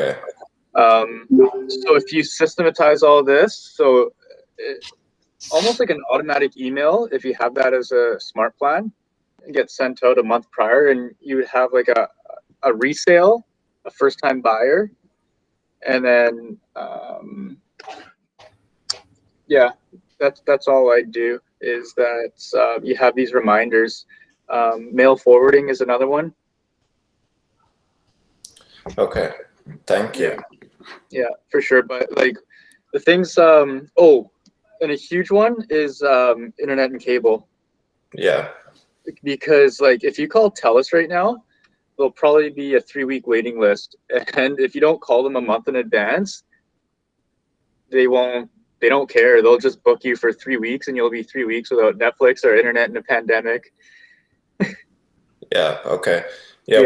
Okay. So if you systematize all this, so almost like an automatic email, if you have that as a smart plan, it gets sent out a month prior, and you would have like a resale, a first-time buyer, and then yeah, that's all I do is that you have these reminders. Mail forwarding is another one. Okay, thank you. Yeah, for sure. But like the things, oh, and a huge one is internet and cable. Yeah. Because like if you call TELUS right now, there'll probably be a 3-week waiting list, and if you don't call them a month in advance, they don't care. They'll just book you for 3 weeks, and you'll be 3 weeks without Netflix or internet in a pandemic. Yeah. Okay. Yeah,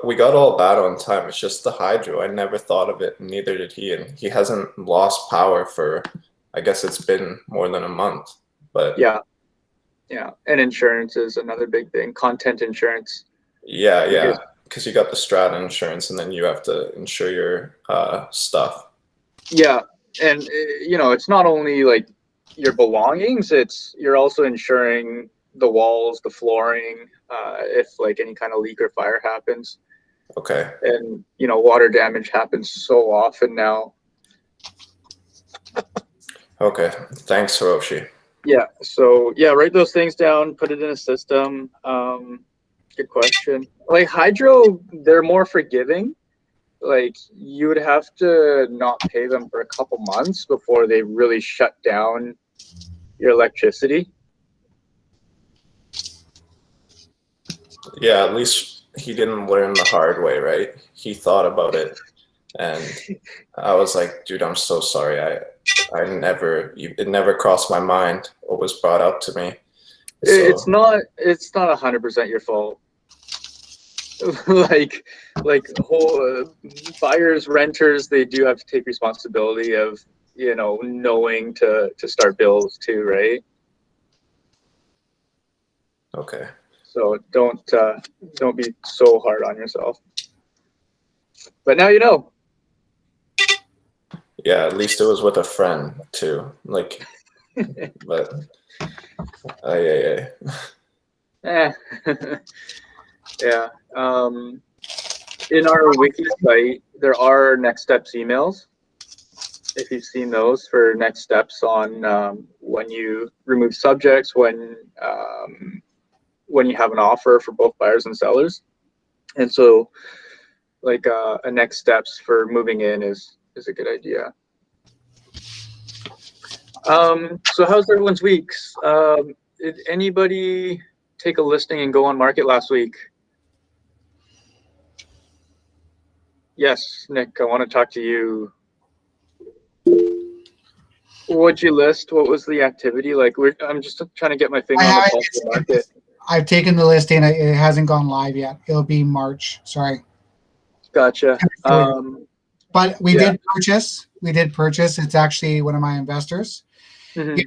we got all that on time. It's just the hydro. I never thought of it, and neither did he. And he hasn't lost power for, I guess it's been more than a month. But yeah, and insurance is another big thing. Content insurance. Yeah, because you got the strata insurance, and then you have to insure your stuff. Yeah, and it's not only like your belongings; you're also insuring the walls, the flooring, if like any kind of leak or fire happens. Okay. And water damage happens so often now. Okay, thanks, Hiroshi. Yeah, so yeah, write those things down, put it in a system. Good question. Like hydro, they're more forgiving. Like you would have to not pay them for a couple months before they really shut down your electricity. Yeah, at least he didn't learn the hard way, right? He thought about it, and I was like, dude, I'm so sorry. It never crossed my mind what was brought up to me. So, it's not 100% your fault. like whole buyers, renters, they do have to take responsibility of knowing to start bills too, right? okay. So don't be so hard on yourself. But now you know. Yeah, at least it was with a friend too. Like, but yeah. Yeah. In our wiki site, there are next steps emails. If you've seen those for next steps on when you remove subjects, when you have an offer for both buyers and sellers, and so like a next steps for moving in is a good idea. So how's everyone's weeks? Did anybody take a listing and go on market last week? Yes, Nick, I want to talk to you. What'd you list? What was the activity like? I'm just trying to get my finger on the pulse of the market. I've taken the listing. It hasn't gone live yet. It'll be March. Sorry. Gotcha. But we did purchase. It's actually one of my investors. Mm-hmm.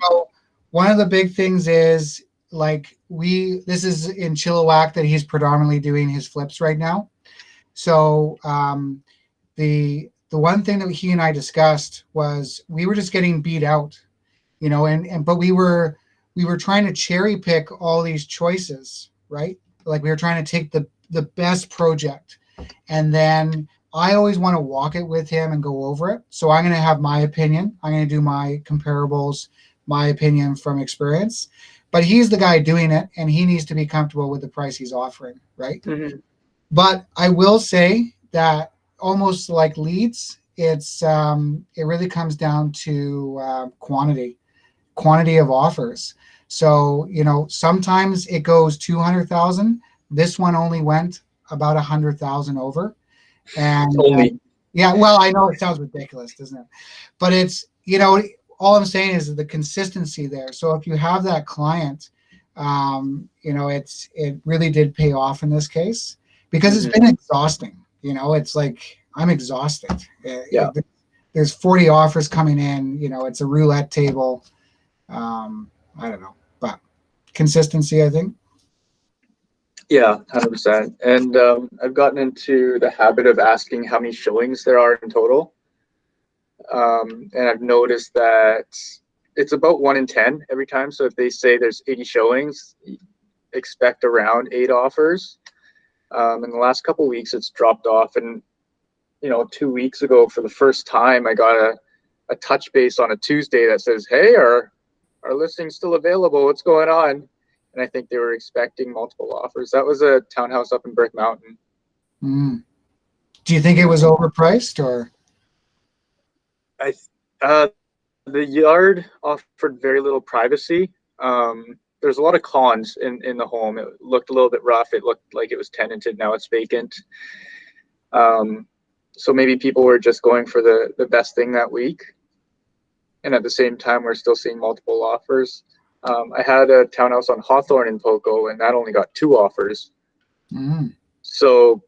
One of the big things is like this is in Chilliwack that he's predominantly doing his flips right now. So the one thing that he and I discussed was we were just getting beat out, but we were trying to cherry pick all these choices, right? Like we were trying to take the best project, and then I always want to walk it with him and go over it. So I'm going to have my opinion. I'm going to do my comparables, my opinion from experience, but he's the guy doing it, and he needs to be comfortable with the price he's offering, right? Mm-hmm. But I will say that almost like leads, it really comes down to quantity of offers. So sometimes it goes 200,000. This one only went about 100,000 over, and well, I know it sounds ridiculous, doesn't it? But it's all I'm saying is the consistency there. So if you have that client, it really did pay off in this case. Because it's been exhausting, it's like I'm exhausted. Yeah. There's 40 offers coming in, it's a roulette table. I don't know, but consistency, I think. Yeah, 100%. And I've gotten into the habit of asking how many showings there are in total. And I've noticed that it's about 1 in 10 every time. So if they say there's 80 showings, expect around 8 offers. In the last couple of weeks, it's dropped off. And, 2 weeks ago, for the first time, I got a touch base on a Tuesday that says, "Hey, our listing's still available. What's going on?" And I think they were expecting multiple offers. That was a townhouse up in Brick Mountain. Mm. Do you think it was overpriced or? I uh, the yard offered very little privacy. There's a lot of cons in the home. It looked a little bit rough. It looked like it was tenanted. Now it's vacant. So maybe people were just going for the best thing that week. And at the same time, we're still seeing multiple offers. I had a townhouse on Hawthorne in Poco, and that only got 2 offers. Mm. So,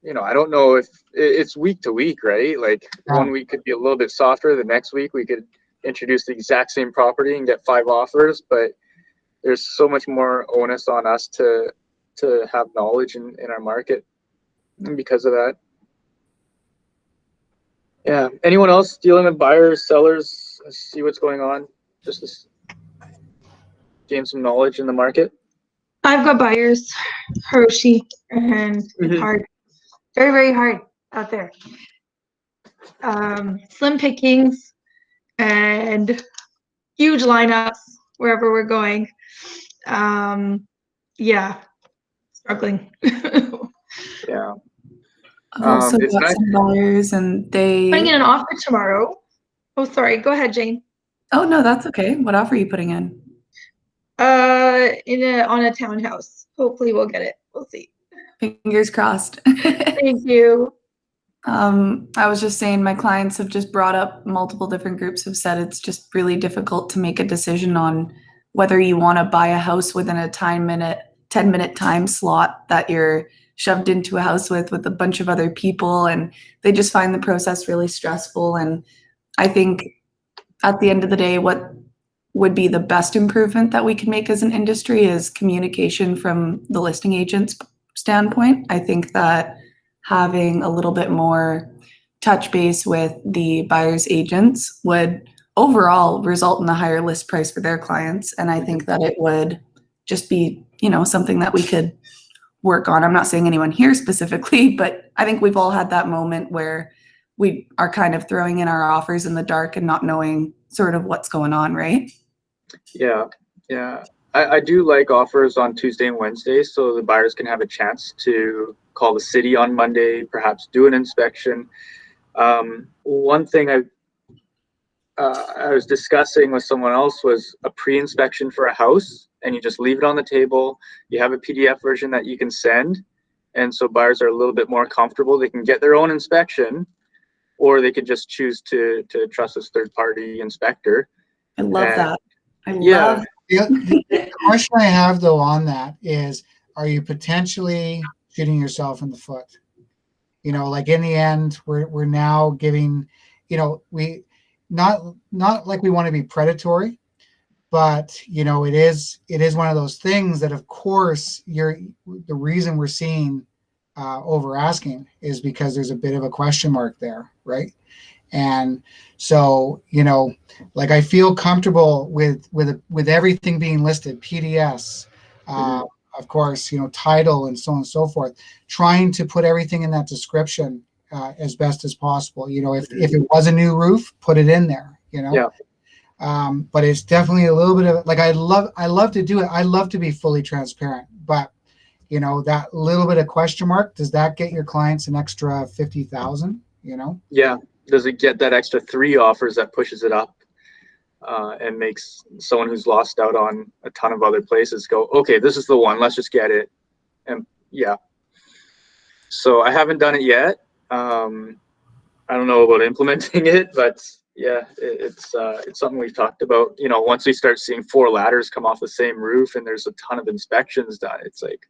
I don't know if it's week to week, right? Like one week could be a little bit softer. The next week we could introduce the exact same property and get 5 offers, but there's so much more onus on us to have knowledge in our market because of that. Yeah. Anyone else dealing with buyers, sellers, see what's going on? Just to gain some knowledge in the market. I've got buyers, Hiroshi, and it's hard. Very, very hard out there. Slim pickings and huge lineups wherever we're going. Yeah, struggling. Yeah. I've also got some buyers and they putting in an offer tomorrow. Oh, sorry. Go ahead, Jane. Oh no, that's okay. What offer are you putting in? On a townhouse. Hopefully we'll get it. We'll see. Fingers crossed. Thank you. I was just saying my clients have just brought up, multiple different groups have said it's just really difficult to make a decision on whether you want to buy a house within a 10-minute time slot that you're shoved into a house with a bunch of other people, and they just find the process really stressful. And I think at the end of the day, what would be the best improvement that we can make as an industry is communication from the listing agent's standpoint. I think that having a little bit more touch base with the buyer's agents would overall result in a higher list price for their clients. And I think that it would just be, something that we could work on. I'm not saying anyone here specifically, but I think we've all had that moment where we are kind of throwing in our offers in the dark and not knowing sort of what's going on, right? Yeah. I do like offers on Tuesday and Wednesday, so the buyers can have a chance to call the city on Monday, perhaps do an inspection. One thing I was discussing with someone else was a pre-inspection for a house, and you just leave it on the table. You have a PDF version that you can send, and so buyers are a little bit more comfortable. They can get their own inspection, or they could just choose to trust this third-party inspector. I love that. The question I have though on that is, are you potentially shooting yourself in the foot? Like in the end, we're now giving, we not like we want to be predatory, but it is one of those things that, of course, the reason we're seeing over asking is because there's a bit of a question mark there, right? And so, like I feel comfortable with everything being listed, PDS, of course, title and so on and so forth, trying to put everything in that description as best as possible. If it was a new roof, put it in there, Yeah. But it's definitely a little bit of like, I love to do it. I love to be fully transparent, but that little bit of question mark, does that get your clients an extra 50,000, Yeah. Does it get that extra 3 offers that pushes it up and makes someone who's lost out on a ton of other places go, okay, this is the one, let's just get it. And yeah. So I haven't done it yet. I don't know about implementing it, but yeah, it's something we've talked about. Once we start seeing 4 ladders come off the same roof and there's a ton of inspections done, it's like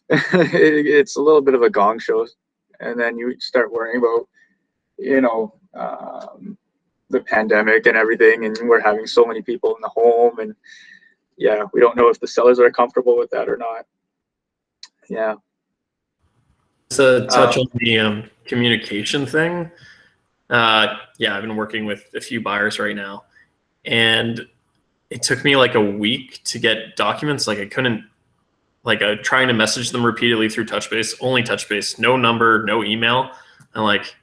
it's a little bit of a gong show. And then you start worrying about the pandemic and everything, and we're having so many people in the home, and yeah, we don't know if the sellers are comfortable with that or not. Yeah. To touch on the communication thing, yeah, I've been working with a few buyers right now, and it took me like a week to get documents. Like I couldn't, like trying to message them repeatedly through Touchbase, only Touchbase, no number, no email. And like,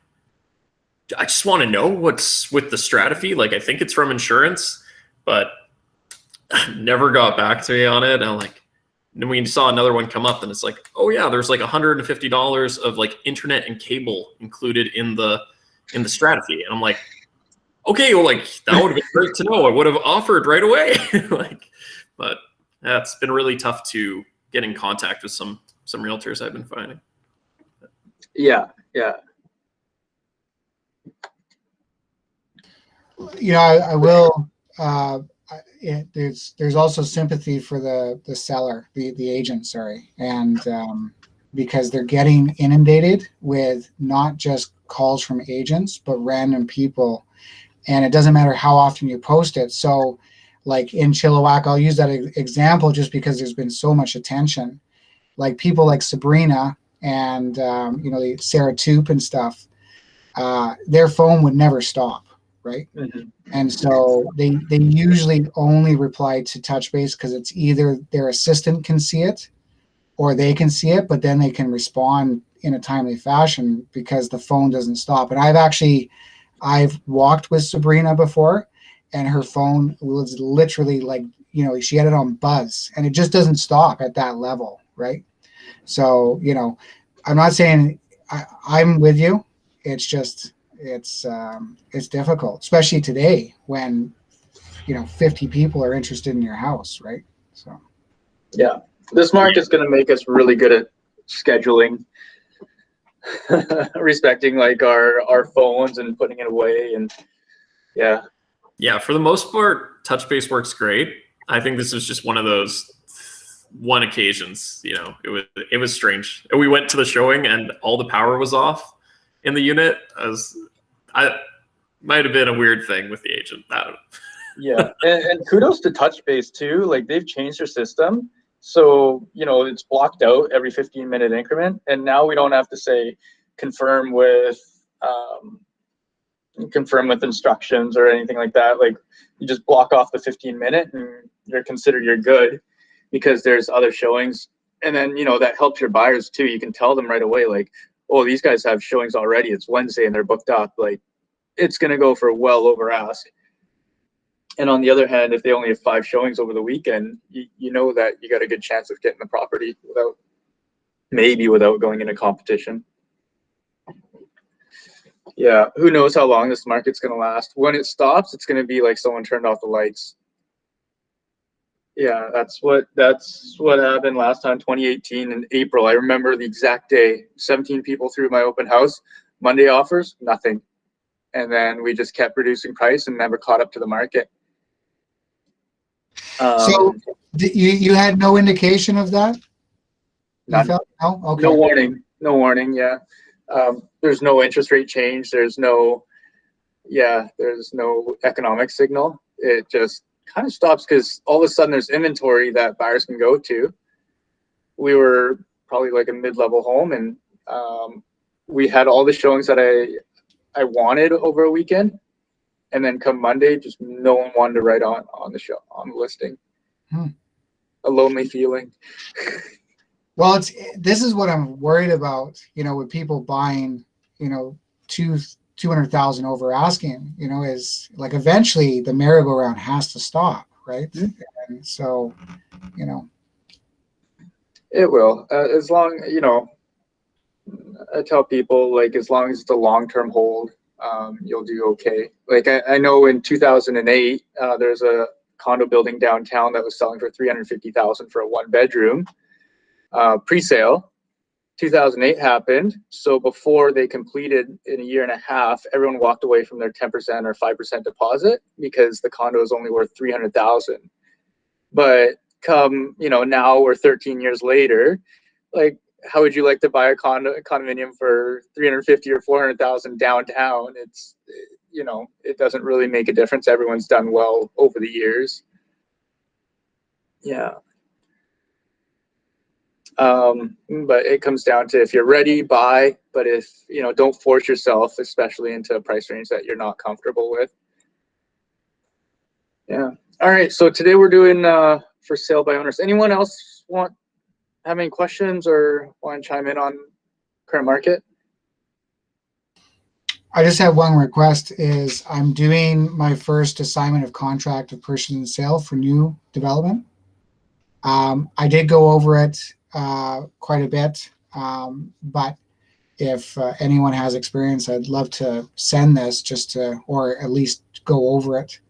I just want to know what's with the Stratofe. Like, I think it's from insurance, but never got back to me on it. And I'm like, then we saw another one come up, and it's like, oh yeah, there's like $150 of like internet and cable included in the Stratofe. And I'm like, okay, well, like that would have been great to know. I would have offered right away. Like, but it's been really tough to get in contact with some realtors I've been finding. Yeah, yeah. You know, I will. There's also sympathy for the seller, the agent, sorry, and because they're getting inundated with not just calls from agents but random people, and it doesn't matter how often you post it. So, like in Chilliwack, I'll use that example just because there's been so much attention. Like people like Sabrina and you know, Sarah Toop and stuff, their phone would never stop, right? Mm-hmm. And so they usually only reply to Touchbase because it's either their assistant can see it or they can see it, but then they can respond in a timely fashion because the phone doesn't stop. And I've walked with Sabrina before, and her phone was literally like, you know, she had it on buzz, and it just doesn't stop at that level, right? So, you know, I'm not saying I'm with you. It's just it's difficult, especially today when, you know, 50 people are interested in your house, right? So yeah, this market's going to make us really good at scheduling, respecting like our phones and putting it away. And yeah, for the most part, Touchbase works great. I think this was just one of those one occasions. You know, it was strange. We went to the showing and all the power was off in the unit. I might have been a weird thing with the agent. I don't know. Yeah, and kudos to Touchbase too. Like they've changed their system, so you know it's blocked out every 15-minute increment, and now we don't have to say confirm with instructions or anything like that. Like you just block off the 15-minute, and you're considered you're good because there's other showings, and then you know that helps your buyers too. You can tell them right away, like, oh, these guys have showings already. It's Wednesday and they're booked up. Like it's going to go for well over ask. And on the other hand, if they only have 5 showings over the weekend, you know that you got a good chance of getting the property without going into competition. Yeah, who knows how long this market's going to last. When it stops, it's going to be like someone turned off the lights. Yeah, that's what happened last time, 2018 in April. I remember the exact day. 17 people through my open house. Monday offers, nothing. And then we just kept reducing price and never caught up to the market. So you had no indication of that? None. No? Okay. No warning. Yeah. There's no interest rate change. There's no economic signal. It just kind of stops because all of a sudden there's inventory that buyers can go to. We were probably like a mid-level home, and we had all the showings that I wanted over a weekend. And then come Monday, just no one wanted to write on the listing. A lonely feeling. Well, this is what I'm worried about, you know, with people buying, you know, 200,000 over asking, you know, is like eventually the merry-go-round has to stop, right? And so, you know, it will, as long, you know, I tell people, like, as long as it's a long-term hold, you'll do okay. Like I know in 2008, there's a condo building downtown that was selling for $350,000 for a 1-bedroom pre-sale. 2008 happened, so before they completed in a year and a half, everyone walked away from their 10% or 5% deposit because the condo is only worth $300,000. But come, you know, now we're 13 years later, like, how would you like to buy a condominium for $350,000 or $400,000 downtown? It's, you know, it doesn't really make a difference. Everyone's done well over the years. Yeah. But it comes down to, if you're ready, buy. But if, don't force yourself, especially into a price range that you're not comfortable with. Yeah. All right. So today we're doing for sale by owners. Anyone else have any questions or want to chime in on current market? I just have one request. Is I'm doing my first assignment of contract of purchase and sale for new development. I did go over it quite a bit, but if anyone has experience, I'd love to send this just to, or at least go over it.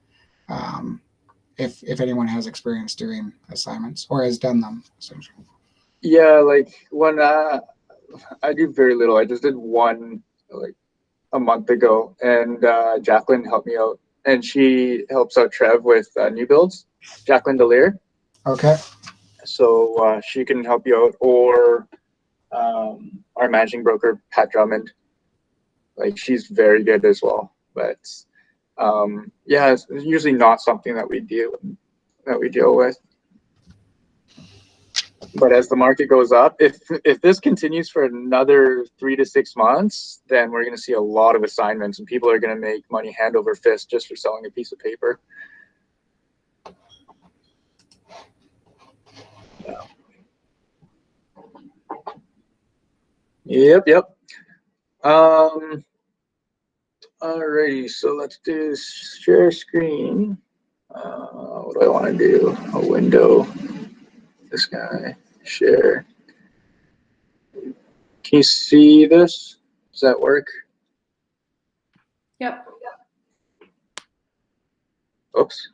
If anyone has experience doing assignments or has done them, essentially. Yeah, like when I do very little. I just did one like a month ago, and Jacqueline helped me out, and she helps out Trev with new builds. Jacqueline Delaire. Okay. So she can help you out, or our managing broker Pat Drummond. Like, she's very good as well. But yeah, it's usually not something that we deal with. But as the market goes up, if this continues for another 3 to 6 months, then we're going to see a lot of assignments, and people are going to make money hand over fist just for selling a piece of paper. Yeah. Yep. Alrighty, so let's do share screen. What do I want to do? A window. This guy. Share. Can you see this? Does that work? Yep. Oops.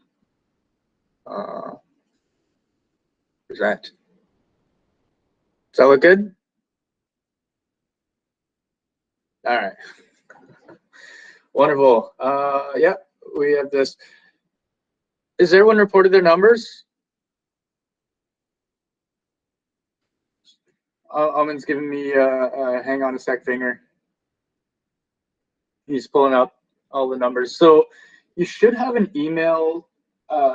Present. Does that look good? All right. Wonderful. Yeah, we have this. Has everyone reported their numbers? Almond's giving me hang on a sec finger. He's pulling up all the numbers. So you should have an email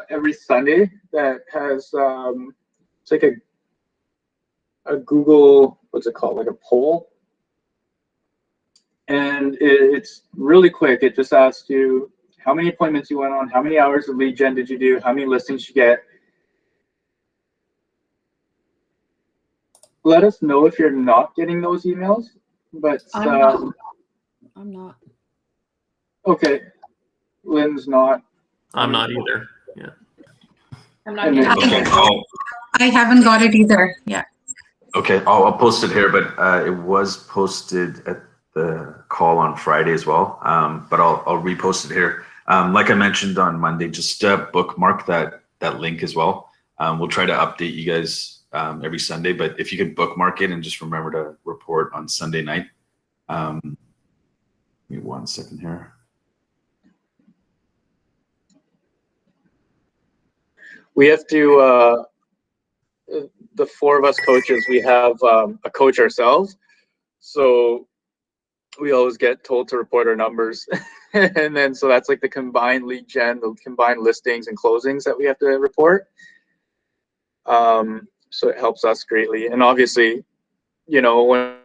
every Sunday that has it's like a Google, what's it called, like a poll, and it's really quick. It just asks you how many appointments you went on, how many hours of lead gen did you do, how many listings you get. Let us know if you're not getting those emails. But I'm not. Okay, Lynn's not. I'm not either. Yeah. I'm not And getting then- it. I haven't got it either. Yeah. Okay, I'll post it here, but it was posted at the call on Friday as well. But I'll repost it here. Like I mentioned on Monday, just bookmark that link as well. We'll try to update you guys every Sunday, but if you could bookmark it and just remember to report on Sunday night. Give me 1 second here. We have to, the 4 of us coaches, we have a coach ourselves. So we always get told to report our numbers. And then, so that's like the combined lead gen, the combined listings and closings that we have to report. So it helps us greatly. And obviously, when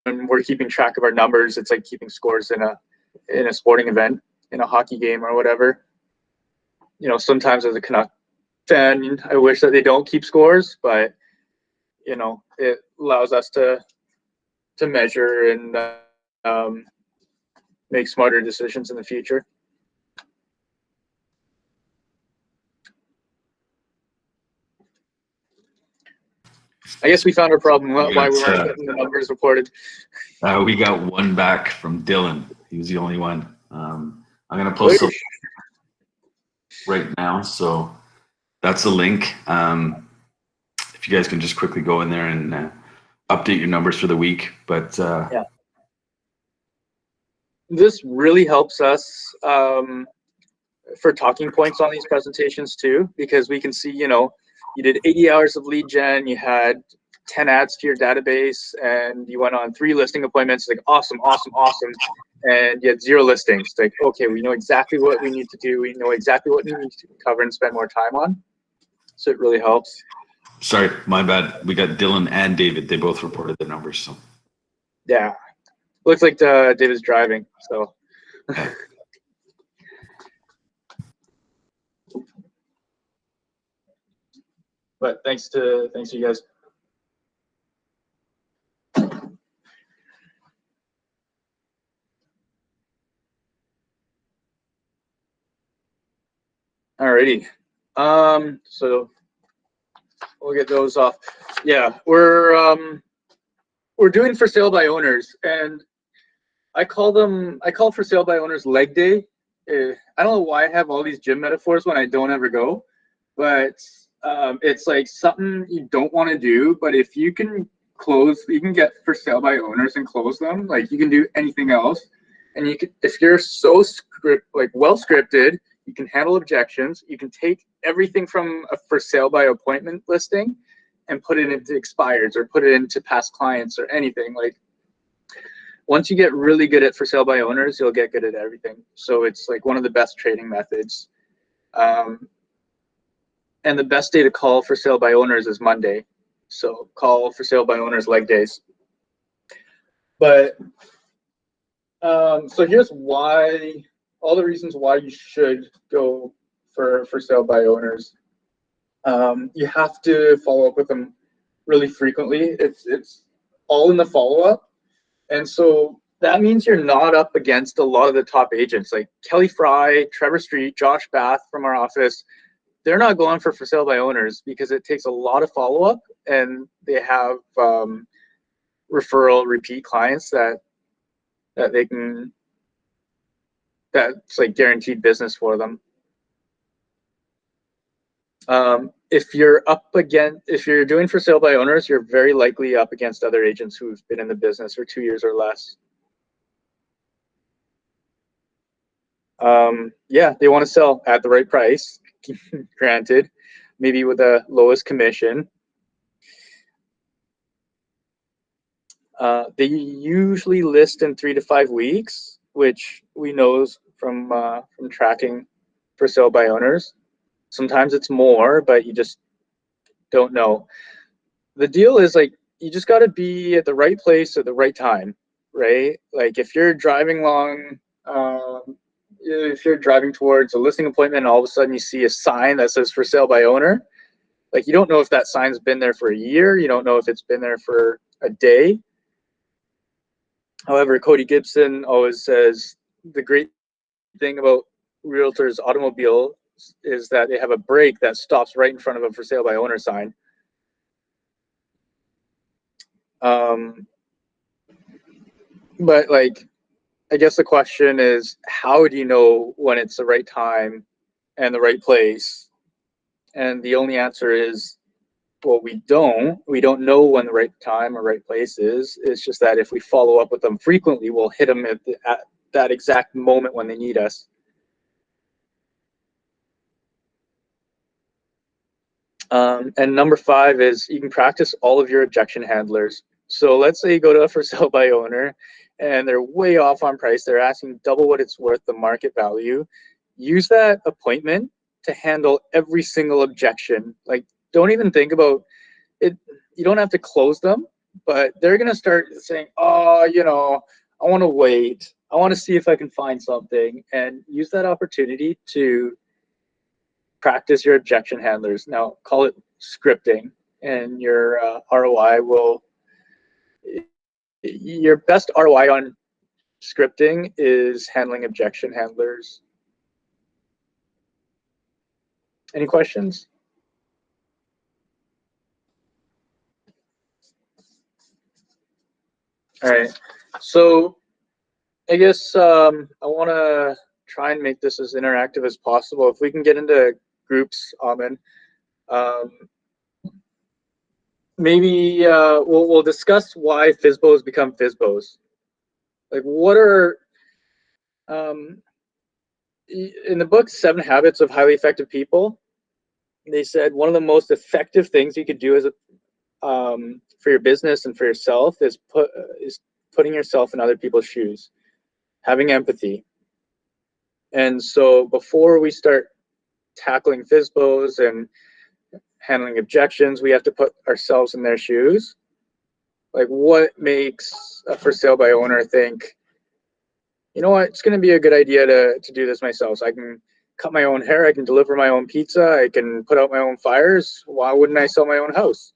we're keeping track of our numbers, it's like keeping scores in a sporting event, in a hockey game or whatever. Sometimes as a Canuck fan, I wish that they don't keep scores, but it allows us to measure and make smarter decisions in the future. I guess we found a problem why we weren't getting the numbers reported. We got 1 back from Dylan. He was the only one. I'm gonna post it right now, so that's the link. If you guys can just quickly go in there and update your numbers for the week. But yeah, this really helps us for talking points on these presentations too, because we can see, you did 80 hours of lead gen, you had 10 ads to your database, and you went on 3 listing appointments. Like, awesome. And you had 0 listings. Like, okay, we know exactly what we need to do. We know exactly what we need to cover and spend more time on. So it really helps. Sorry, my bad. We got Dylan and David. They both reported the numbers. So Yeah, looks like David's driving. So. yeah. But thanks to you guys. Alrighty. So we'll get those off. Yeah, we're doing for sale by owners, and I call for sale by owners leg day. I don't know why I have all these gym metaphors when I don't ever go, but it's like something you don't want to do, but if you can you can get for sale by owners and close them, like you can do anything else. And you can, if you're so well scripted, you can handle objections. You can take everything from a for sale by appointment listing and put it into expireds or put it into past clients or anything. Like once you get really good at for sale by owners, you'll get good at everything. So it's like one of the best trading methods. And the best day to call for sale by owners is Monday. So call for sale by owners leg days. But so here's why, all the reasons why you should go for sale by owners. You have to follow up with them really frequently. It's all in the follow-up. And so that means you're not up against a lot of the top agents like Kelly Fry, Trevor Street, Josh Bath from our office. They're not going for sale by owners because it takes a lot of follow-up, and they have referral repeat clients that they can, that's like guaranteed business for them. If you're doing for sale by owners, you're very likely up against other agents who've been in the business for 2 years or less. Yeah, they want to sell at the right price, granted, maybe with the lowest commission. They usually list in 3 to 5 weeks, which we know from tracking for sale by owners. Sometimes it's more, but you just don't know. The deal is like you just got to be at the right place at the right time, right? Like if you're driving if you're driving towards a listing appointment and all of a sudden you see a sign that says for sale by owner, like you don't know if that sign's been there for a year, you don't know if it's been there for a day. However, Cody Gibson always says the great thing about realtors' automobile is that they have a brake that stops right in front of a for sale by owner sign. But like, I guess the question is, how do you know when it's the right time and the right place? And the only answer is, well, we don't know when the right time or right place is. It's just that if we follow up with them frequently, we'll hit them at that exact moment when they need us. And number 5 is you can practice all of your objection handlers. So let's say you go to a for sale by owner and they're way off on price. They're asking double what it's worth, the market value. Use that appointment to handle every single objection. Like, don't even think about it. You don't have to close them, but they're going to start saying, oh, you know, I want to wait. I want to see if I can find something, and use that opportunity to practice your objection handlers. Now, call it scripting, and your ROI will, your best ROI on scripting is handling objection handlers. Any questions? All right, so I guess I want to try and make this as interactive as possible. If we can get into groups, Amin, maybe we'll discuss why FSBOs become FSBOs. Like, what are in the book 7 Habits of Highly Effective People, they said one of the most effective things you could do as a for your business and for yourself is putting yourself in other people's shoes, having empathy. And so before we start tackling FSBOs and handling objections. We have to put ourselves in their shoes. Like, what makes a for sale by owner think, you know what, it's going to be a good idea to do this myself. So I can cut my own hair, I can deliver my own pizza, I can put out my own fires. Why wouldn't I sell my own house?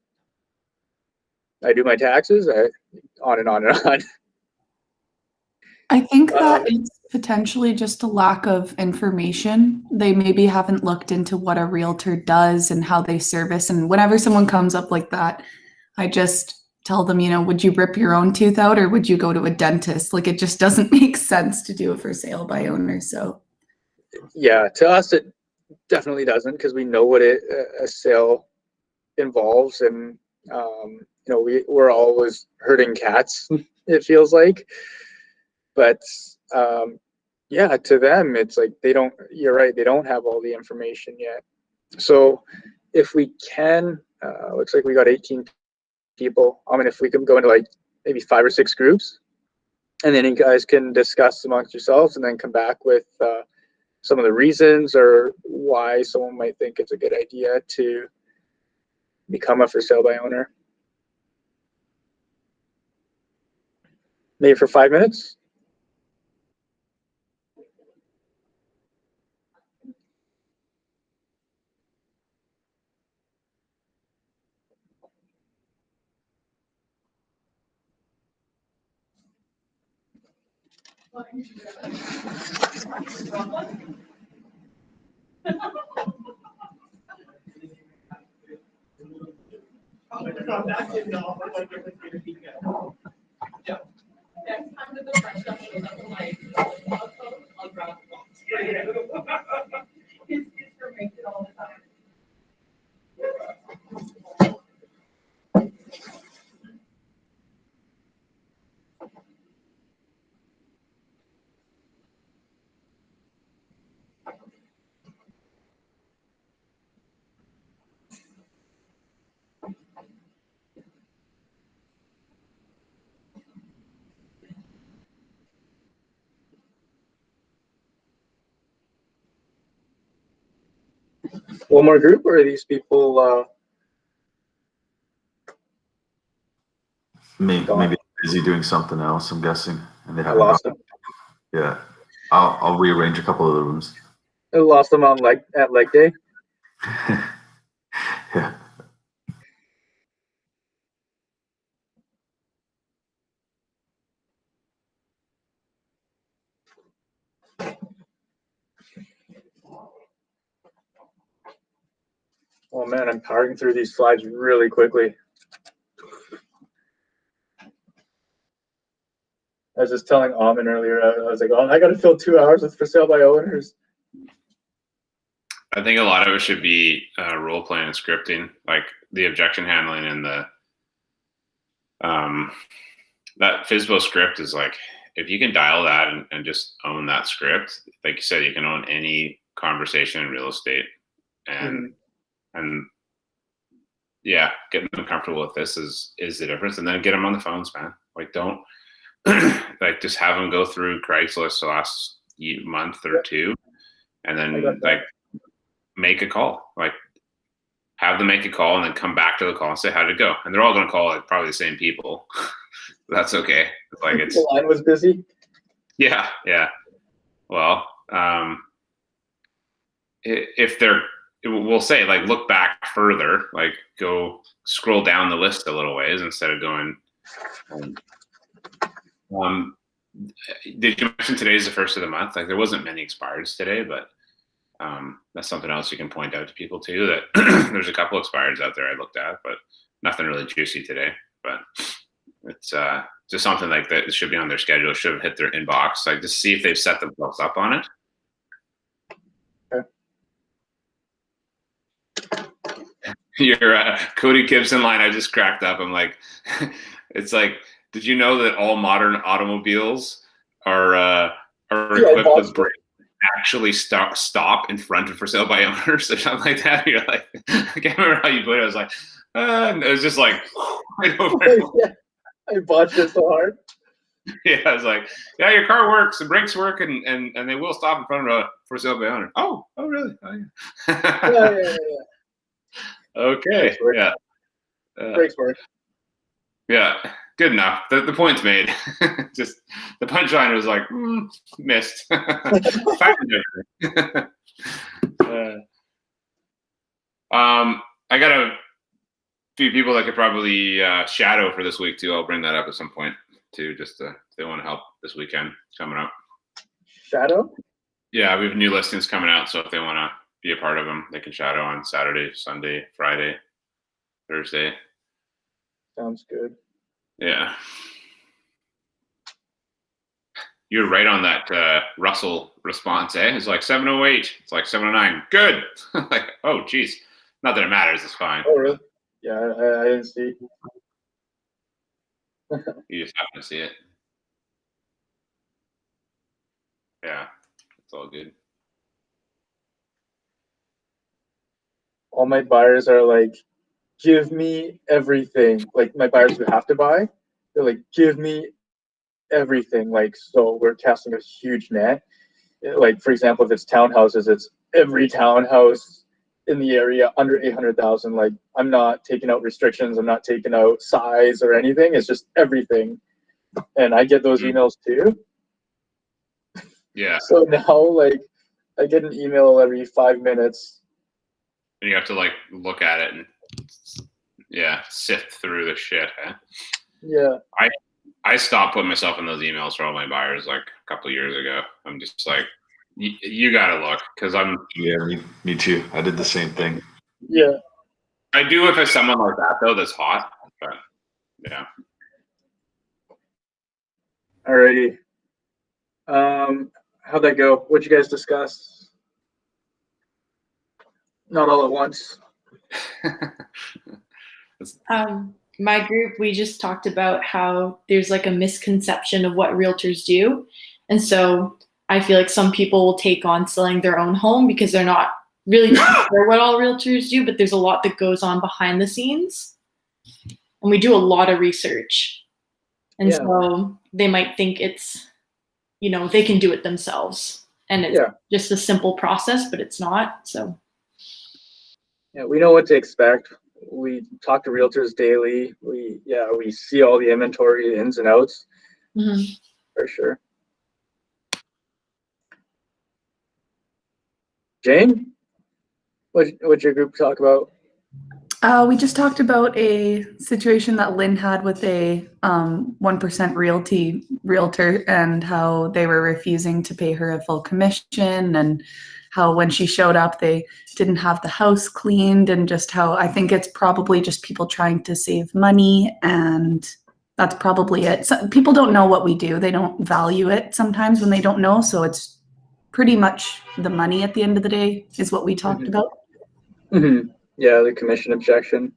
I do my taxes, on and on and on. I think that it's potentially just a lack of information. They maybe haven't looked into what a realtor does and how they service. And whenever someone comes up like that, I just tell them, would you rip your own tooth out or would you go to a dentist? Like, it just doesn't make sense to do it for sale by owner. So, yeah, to us, it definitely doesn't, because we know what a sale involves. And, we're always herding cats, it feels like. But yeah, to them, it's like you're right, they don't have all the information yet. So if we can, looks like we got 18 people. I mean, if we can go into like maybe 5 or 6 groups, and then you guys can discuss amongst yourselves and then come back with some of the reasons or why someone might think it's a good idea to become a for sale by owner. Maybe for 5 minutes. One more group, or are these people Maybe busy doing something else, I'm guessing, and they I haven't lost got. them. Yeah, I'll rearrange a couple of the rooms. I lost them on at leg day. Yeah. Oh man, I'm powering through these slides really quickly. I was just telling Amin earlier, I was like, oh, I got to fill 2 hours with for sale by owners. I think a lot of it should be role playing and scripting, like the objection handling and the that FSBO script is like, if you can dial that and just own that script, like you said, you can own any conversation in real estate, and yeah, getting them comfortable with this is the difference, and then get them on the phones, man. Like, don't like just have them go through Craigslist the last month or two, and then like make a call, like have them make a call and then come back to the call and say how did it go, and they're all going to call like probably the same people. That's okay. Like, it's the line was busy. Yeah. Well, if they're, we'll say like look back further, like go scroll down the list a little ways instead of going. Did you mention today is the first of the month? Like, there wasn't many expireds today, but that's something else you can point out to people too, that there's a couple expireds out there I looked at, but nothing really juicy today. But it's just something like that. It should be on their schedule. It should have hit their inbox. Like, just see if they've set themselves up on it. Okay. Your Cody Gibson line, I just cracked up. I'm like, it's like, did you know that all modern automobiles are equipped with brakes actually stop in front of for sale by owners or something like that? You're like, I can't remember how you put it. I was like, it was just like right over. Yeah, I botched it so hard. Yeah, I was like, yeah, your car works, the brakes work, and they will stop in front of a for sale by owner. Oh, really? Oh, yeah. Yeah. Okay. Yeah. Great work. Yeah. Good enough. The point's made. Just the punchline was like missed. I got a few people that could probably shadow for this week too. I'll bring that up at some point too, just if they want to help this weekend coming up. Shadow? Yeah, we have new listings coming out, so if they want to be a part of them, they can shadow on Saturday, Sunday, Friday, Thursday. Sounds good. Yeah. You're right on that Russell response, eh? It's like 7:08. It's like 7:09. Good. Like, oh, geez. Not that it matters. It's fine. Oh, really? Yeah, I didn't see. You just happen to see it. Yeah, it's all good. All my buyers are like, give me everything. Like my buyers who have to buy, they're like, give me everything. Like, so we're casting a huge net. Like, for example, if it's townhouses, it's every townhouse in the area under 800,000. Like, I'm not taking out restrictions. I'm not taking out size or anything. It's just everything. And I get those emails too. Yeah. So now, like, I get an email every 5 minutes. And you have to like look at it and sift through the shit. Huh? Yeah. I stopped putting myself in those emails for all my buyers like a couple of years ago. I'm just like, you got to look because I'm. Yeah, me too. I did the same thing. Yeah. I do if it's someone like that though that's hot, but yeah. Alrighty. How'd that go? What'd you guys discuss? Not all at once. My group, we just talked about how there's like a misconception of what realtors do. And so I feel like some people will take on selling their own home because they're not really sure what all realtors do, but there's a lot that goes on behind the scenes. And we do a lot of research. And so they might think it's, they can do it themselves. And it's just a simple process, but it's not. So. Yeah, we know what to expect. We talk to realtors daily. We see all the inventory, ins and outs. Mm-hmm. For sure. Jane, what'd your group talk about? We just talked about a situation that Lynn had with a 1% realtor and how they were refusing to pay her a full commission, and how when she showed up they didn't have the house cleaned, and just how I think it's probably just people trying to save money, and that's probably it. People don't know what we do. They don't value it sometimes when they don't know, so it's pretty much the money at the end of the day is what we talked about. Mm-hmm. Yeah, the commission objection.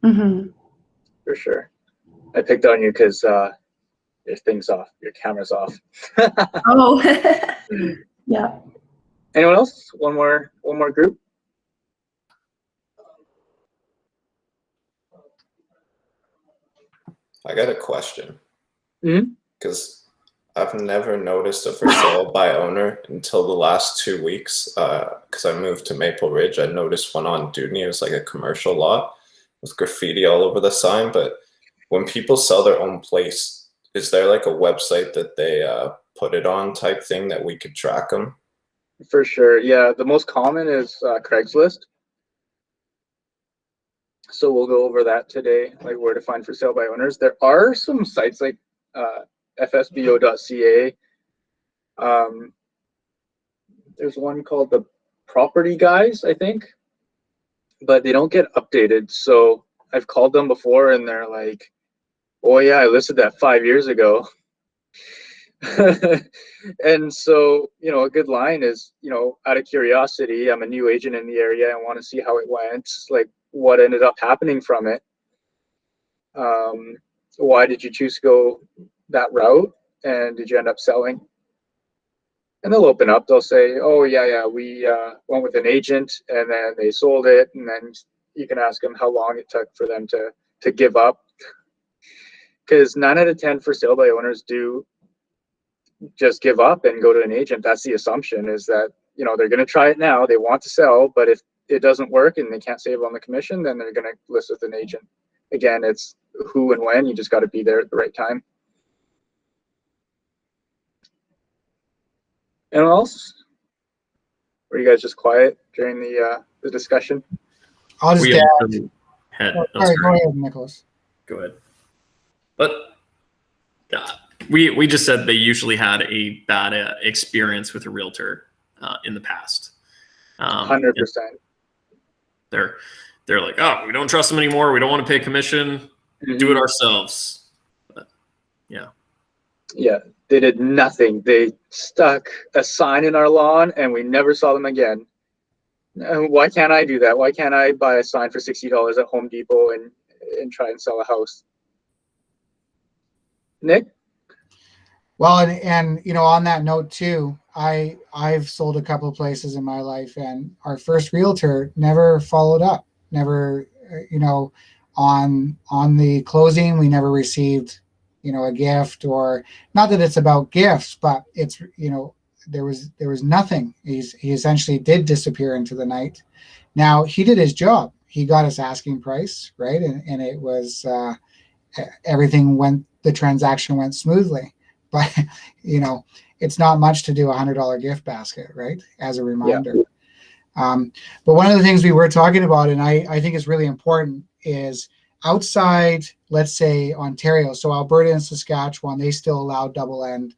Mm-hmm. For sure. I picked on you because your thing's off, your camera's off. Oh, yeah. Anyone else? One more group. I got a question. Mm-hmm. Because I've never noticed a for sale by owner until the last 2 weeks. Because I moved to Maple Ridge, I noticed one on Dewdney. It was like a commercial lot with graffiti all over the sign. But when people sell their own place, is there like a website that they put it on type thing that we could track them? For sure. Yeah, the most common is Craigslist. So we'll go over that today, like where to find for sale by owners. There are some sites like FSBO.ca. There's one called the Property Guys, I think, but they don't get updated. So I've called them before and they're like, oh yeah, I listed that 5 years ago. And so, a good line is, out of curiosity, I'm a new agent in the area. I want to see how it went, like what ended up happening from it. Why did you choose to go that route? And did you end up selling? And they'll open up. They'll say, oh, yeah, we went with an agent and then they sold it. And then you can ask them how long it took for them to give up. Because 9 out of 10 for sale by owners do just give up and go to an agent. That's the assumption, is that they're going to try it now. They want to sell, but if it doesn't work and they can't save on the commission, then they're going to list with an agent. Again, it's who and when. You just got to be there at the right time. Anyone else? Were you guys just quiet during the discussion? I'll just add. Sorry, go ahead, Nicholas. Go ahead. But we just said they usually had a bad experience with a realtor in the past. 100%. They're like, oh, we don't trust them anymore. We don't want to pay commission. Do it ourselves. But, yeah. Yeah, they did nothing. They stuck a sign in our lawn and we never saw them again. Why can't I do that? Why can't I buy a sign for $60 at Home Depot and try and sell a house? Nick? Well, and you know, on that note too, I've sold a couple of places in my life, and our first realtor never followed up. Never, you know, on the closing, we never received, you know, a gift, or not that it's about gifts, but it's, you know, there was nothing. He essentially did disappear into the night. Now he did his job. He got his asking price, right, and it was everything went. The transaction went smoothly, but you know, it's not much to do $100 gift basket, right? As a reminder. Yeah. But one of the things we were talking about, and I think is really important, is outside, let's say Ontario, so Alberta and Saskatchewan, they still allow double end,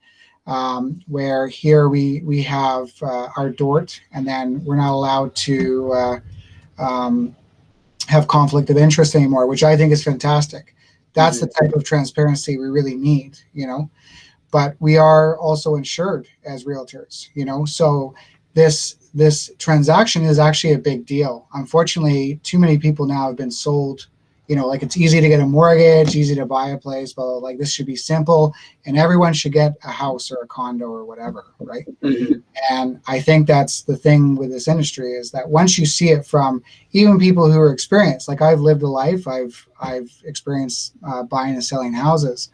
where here we have our DORT, and then we're not allowed to have conflict of interest anymore, which I think is fantastic. That's the type of transparency we really need, you know. But we are also insured as realtors, you know. So this transaction is actually a big deal. Unfortunately, too many people now have been sold, you know, like it's easy to get a mortgage, easy to buy a place, but like this should be simple and everyone should get a house or a condo or whatever, right? And I think that's the thing with this industry, is that once you see it from even people who are experienced, like I've lived a life, I've experienced buying and selling houses,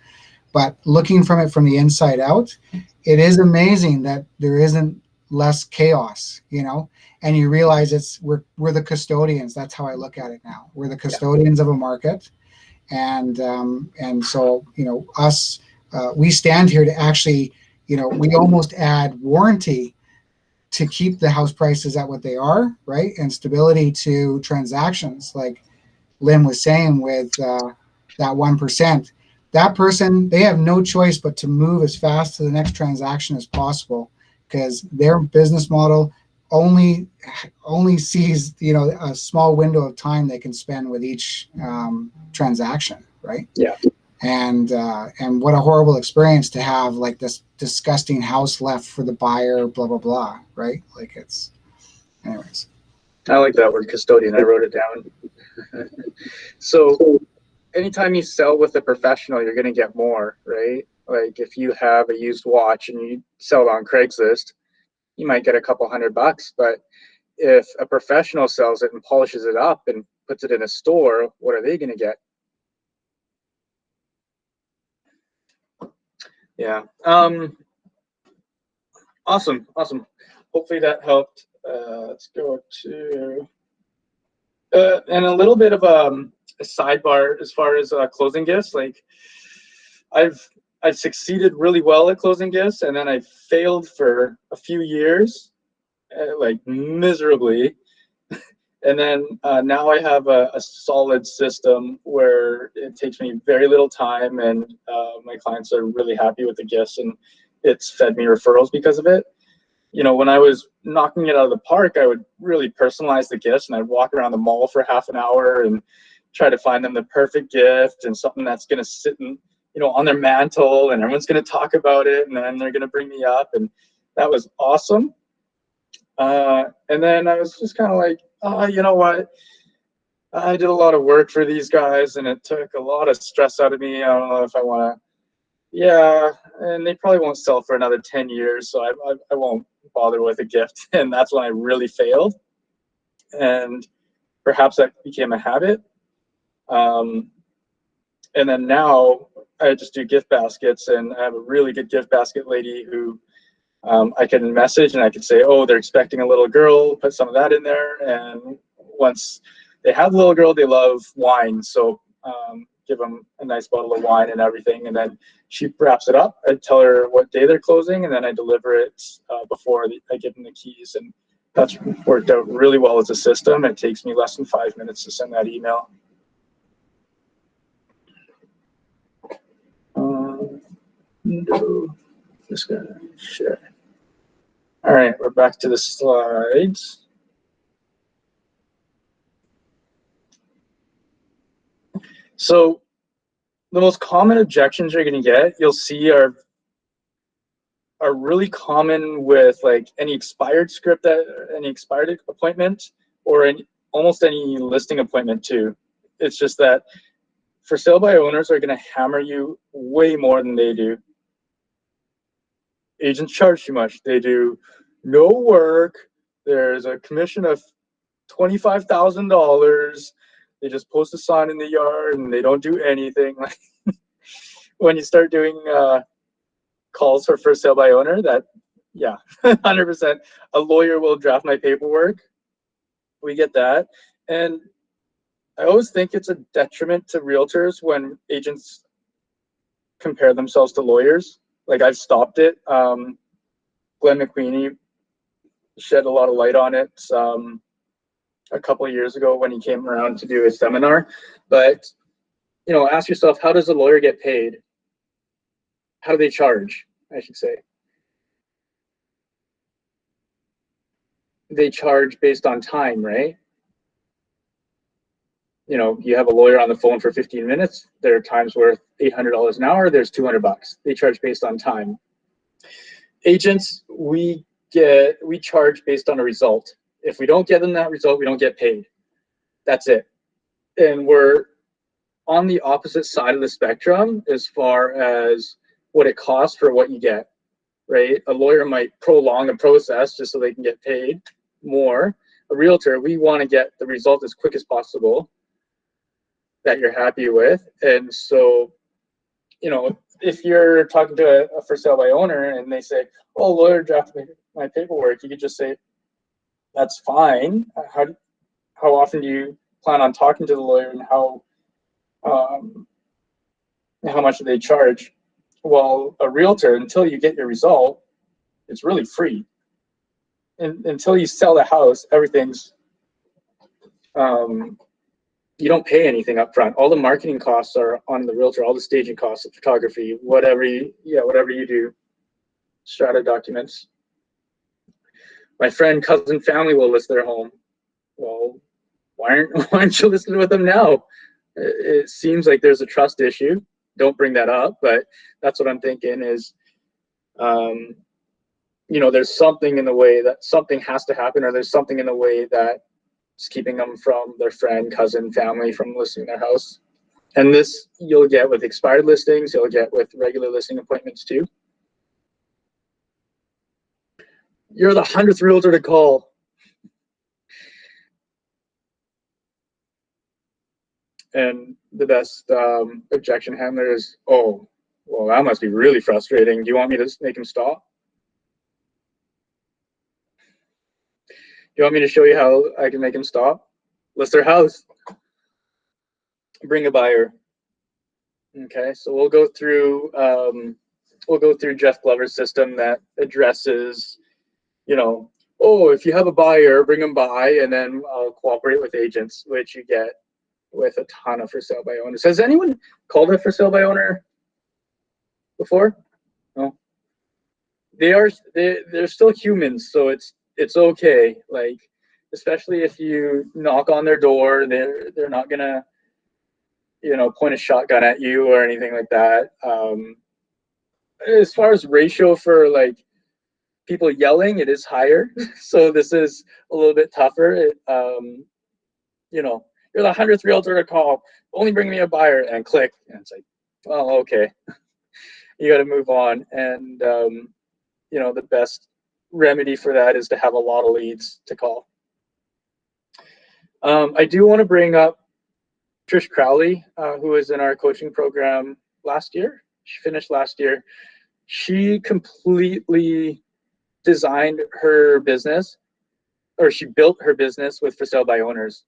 but looking from it from the inside out, it is amazing that there isn't less chaos, you know, and you realize we're the custodians. That's how I look at it now. We're the custodians of a market, and so, you know, us, we stand here to actually, you know, we almost add warranty to keep the house prices at what they are, right, and stability to transactions, like Lynn was saying with that 1%. That person, they have no choice but to move as fast to the next transaction as possible, because their business model only sees, you know, a small window of time they can spend with each transaction, right? Yeah. And what a horrible experience to have like this disgusting house left for the buyer, blah blah blah, right? Like it's, anyways. I like that word, custodian. I wrote it down. So anytime you sell with a professional, you're going to get more, right? Like if you have a used watch and you sell it on Craigslist, you might get a couple $100, but if a professional sells it and polishes it up and puts it in a store, what are they going to get? Yeah. Awesome. Hopefully that helped. Let's go to and a little bit of a sidebar as far as closing gifts. Like I've succeeded really well at closing gifts, and then I failed for a few years, like miserably. And then now I have a solid system where it takes me very little time, and my clients are really happy with the gifts, and it's fed me referrals because of it. You know, when I was knocking it out of the park, I would really personalize the gifts, and I'd walk around the mall for half an hour and try to find them the perfect gift and something that's going to sit in, you know, on their mantle, and everyone's going to talk about it, and then they're going to bring me up, and that was awesome. And then I was just kind of like, you know what? I did a lot of work for these guys, and it took a lot of stress out of me. I don't know if I want to. Yeah, and they probably won't sell for another 10 years, so I won't bother with a gift. And that's when I really failed. And perhaps that became a habit. And then now I just do gift baskets, and I have a really good gift basket lady who I can message, and I can say, oh, they're expecting a little girl, put some of that in there, and once they have a little girl, they love wine. So give them a nice bottle of wine and everything. And then she wraps it up. I tell her what day they're closing, and then I deliver it before I give them the keys. And that's worked out really well as a system. It takes me less than 5 minutes to send that email. No, just gonna share. All right, we're back to the slides. So the most common objections you're going to get, you'll see are really common with like any expired script, any expired appointment, or almost any listing appointment too. It's just that for sale by owners are going to hammer you way more than they do. Agents charge too much. They do no work. There's a commission of $25,000. They just post a sign in the yard and they don't do anything. Like when you start doing calls for sale by owner, that, yeah, 100%. A lawyer will draft my paperwork. We get that. And I always think it's a detriment to realtors when agents compare themselves to lawyers. Like I've stopped it. Glenn McQueenie shed a lot of light on it a couple of years ago when he came around to do a seminar. But, you know, ask yourself, how does a lawyer get paid? How do they charge, I should say? They charge based on time, right? You know, you have a lawyer on the phone for 15 minutes. Their time's worth $800 an hour. There's $200. They charge based on time. Agents, we charge based on a result. If we don't get them that result, we don't get paid. That's it. And we're on the opposite side of the spectrum as far as what it costs for what you get, right? A lawyer might prolong a process just so they can get paid more. A realtor, we want to get the result as quick as possible that you're happy with. And so, you know, if you're talking to a for sale by owner and they say, oh, lawyer drafted my paperwork, you could just say, that's fine. How often do you plan on talking to the lawyer, and how much do they charge? Well, a realtor, until you get your result, it's really free. And until you sell the house, everything's you don't pay anything up front. All the marketing costs are on the realtor, all the staging costs of photography, whatever you do, strata documents. My friend, cousin, family will list their home. Well, why aren't you listed with them now? It seems like there's a trust issue. Don't bring that up, but that's what I'm thinking is, you know, there's something in the way that something has to happen, or there's something in the way that is keeping them from their friend, cousin, family from listing their house. And this you'll get with expired listings, you'll get with regular listing appointments too. You're the 100th realtor to call. And the best objection handler is, oh, well, that must be really frustrating. Do you want me to make him stop? Do you want me to show you how I can make him stop? List their house. Bring a buyer. Okay, so we'll go through Jeff Glover's system that addresses, you know, oh, if you have a buyer, bring them by, and then I'll cooperate with agents, which you get with a ton of for sale by owners. Has anyone called a for sale by owner before? No. They're still humans, so it's okay. Like, especially if you knock on their door, they're not gonna, you know, point a shotgun at you or anything like that. As far as ratio for like people yelling, it is higher. So this is a little bit tougher. You know, you're the 100th realtor to call. Only bring me a buyer, and click. And it's like, well, okay, you got to move on. And you know, the best remedy for that is to have a lot of leads to call. I do want to bring up Trish Crowley, who was in our coaching program last year. She finished last year. She completely designed her business or she built her business with for sale by owners.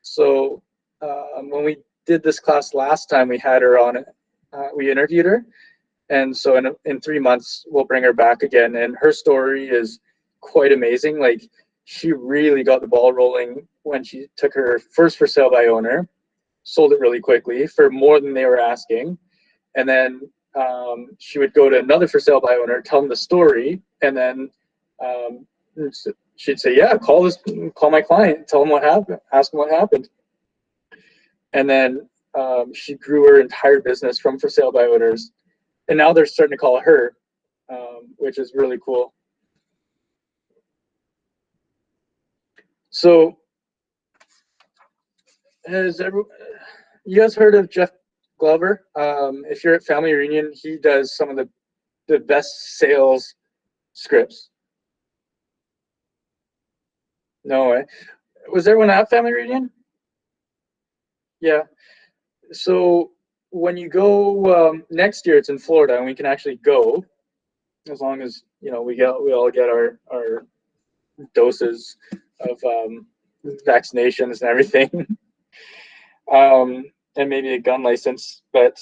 So when we did this class last time, we had her on, we interviewed her. And so in 3 months, we'll bring her back again. And her story is quite amazing. Like, she really got the ball rolling when she took her first for sale by owner, sold it really quickly for more than they were asking. And then she would go to another for sale by owner, tell them the story. And then she'd say, yeah, call my client, tell them what happened, ask them what happened. And then she grew her entire business from for sale by owners. And now they're starting to call her, which is really cool. So, you guys heard of Jeff Glover? If you're at family reunion, he does some of the best sales scripts. No way. Was everyone at family reunion? Yeah. So when you go next year, it's in Florida, and we can actually go, as long as we all get our doses of vaccinations and everything, and maybe a gun license. But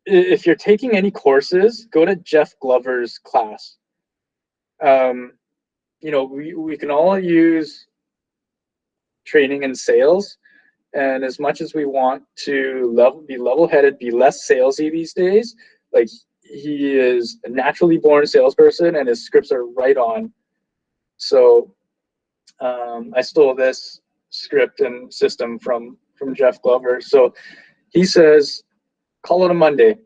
if you're taking any courses, go to Jeff Glover's class. We can all use training in sales, and as much as we want to be level-headed, be less salesy these days, like, he is a naturally born salesperson, and his scripts are right on. So I stole this script and system from Jeff Glover. So he says, call it a Monday.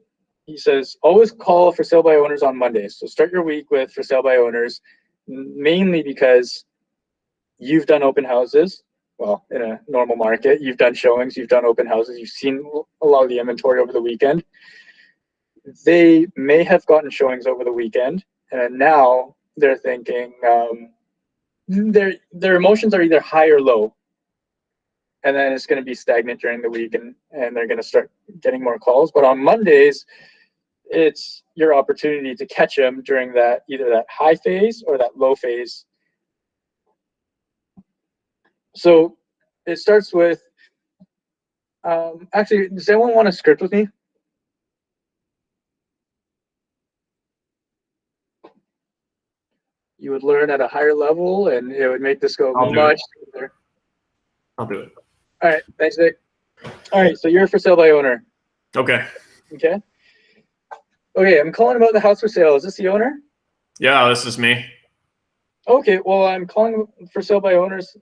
He says, always call for sale by owners on Mondays. So start your week with for sale by owners, mainly because you've done open houses. Well, in a normal market, you've done showings, you've done open houses, you've seen a lot of the inventory over the weekend. They may have gotten showings over the weekend, and now they're thinking their emotions are either high or low, and then it's going to be stagnant during the week, and they're going to start getting more calls. But on Mondays, it's your opportunity to catch them during either that high phase or that low phase. So it starts with, actually, does anyone want to script with me? You would learn at a higher level, and it would make this go much smoother. I'll do it. All right, thanks, Nick. All right, so you're for sale by owner. Okay. Okay. Okay, I'm calling about the house for sale. Is this the owner? Yeah, this is me. Okay, well, I'm calling for sale by owners.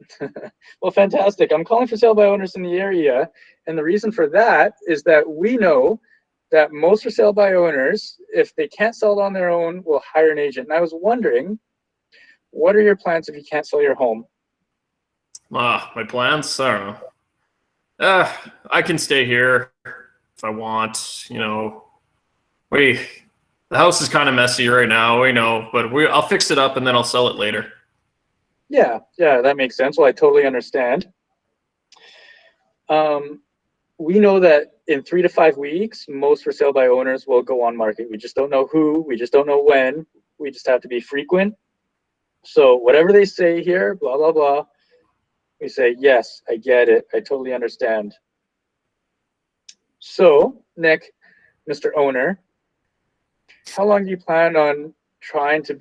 Well, fantastic. I'm calling for sale by owners in the area. And the reason for that is that we know that most for sale by owners, if they can't sell it on their own, will hire an agent. And I was wondering, what are your plans if you can't sell your home? My plans? I don't know. I can stay here if I want. The house is kind of messy right now, we know, but I'll fix it up and then I'll sell it later. Yeah, that makes sense. Well, I totally understand. We know that in 3 to 5 weeks, most for sale by owners will go on market. We just don't know who, we just don't know when. We just have to be frequent. So whatever they say here, blah, blah, blah, we say, yes, I get it. I totally understand. So, Nick, Mr. Owner, how long do you plan on trying to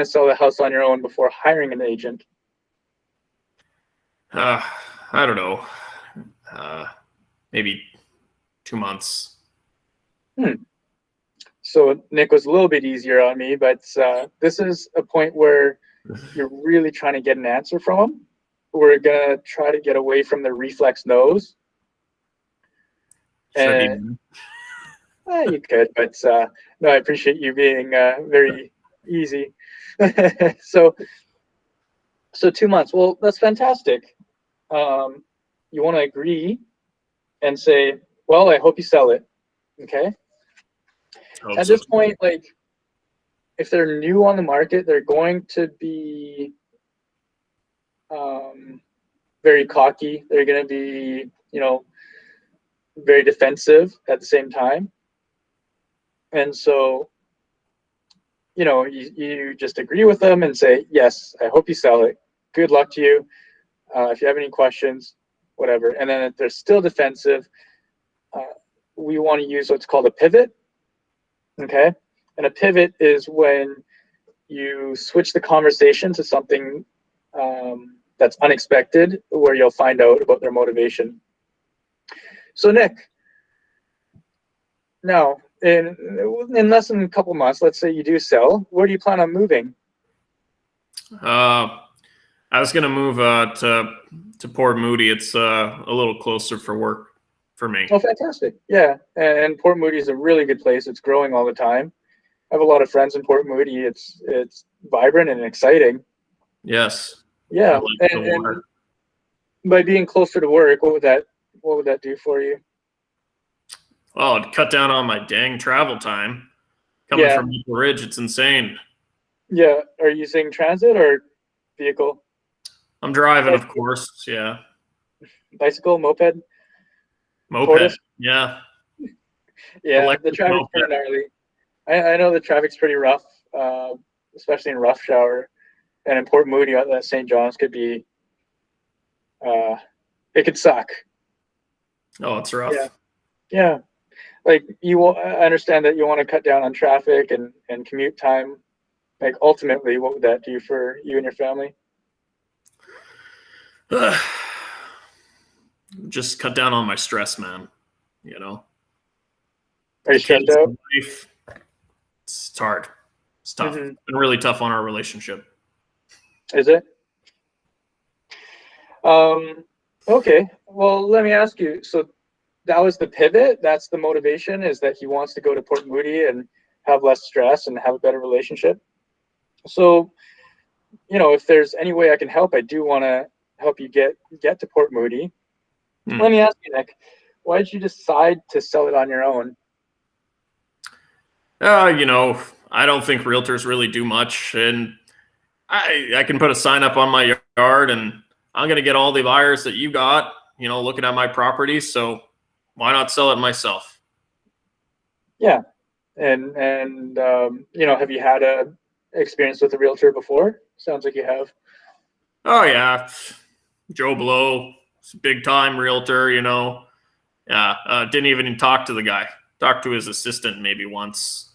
sell the house on your own before hiring an agent? I don't know. Maybe 2 months. So Nick was a little bit easier on me, but this is a point where you're really trying to get an answer from him. We're gonna try to get away from the reflex nose. And you could, but no, I appreciate you being very easy. So 2 months. Well, that's fantastic. You want to agree and say, well, I hope you sell it. Okay. At this point, like, if they're new on the market, they're going to be very cocky. They're going to be, very defensive at the same time. And so you just agree with them and say, yes, I hope you sell it. Good luck to you. If you have any questions, whatever. And then if they're still defensive, we want to use what's called a pivot. Okay. And a pivot is when you switch the conversation to something that's unexpected, where you'll find out about their motivation. So Nick, now in less than a couple months, let's say you do sell, where do you plan on moving? I was gonna move to Port Moody. It's a little closer for work for me. Oh, fantastic! Yeah, and Port Moody is a really good place. It's growing all the time. I have a lot of friends in Port Moody. It's vibrant and exciting. Yes. Yeah, I like the water. and by being closer to work, what would that do for you? Oh, it'd cut down on my dang travel time. Coming Yeah. from Maple Ridge, it's insane. Yeah, are you using transit or vehicle? I'm driving, of course. Yeah. Bicycle, moped? Moped. Tortoise? Yeah. Yeah, the Electric traffic's moped. pretty gnarly. I know the traffic's pretty rough, especially in rush hour. And in Port Moody, St. John's could be, it could suck. Oh, it's rough. Yeah. Yeah. Like I understand that you want to cut down on traffic and commute time. Like ultimately, what would that do for you and your family? Just cut down on my stress, man. You know. Are you stressed Kids, out? life, it's hard. It's tough. Mhm. It's been really tough on our relationship. Is it? Okay. Well, let me ask you. So that was the pivot. That's the motivation, is that he wants to go to Port Moody and have less stress and have a better relationship. So, if there's any way I can help, I do want to help you get to Port Moody. Let me ask you, Nick, why did you decide to sell it on your own? I don't think realtors really do much, and I can put a sign up on my yard, and I'm gonna get all the buyers that you got, looking at my property. So why not sell it myself? Yeah, and have you had a experience with a realtor before? Sounds like you have. Oh yeah, Joe Blow, big time realtor. Yeah, didn't even talk to the guy. Talked to his assistant maybe once.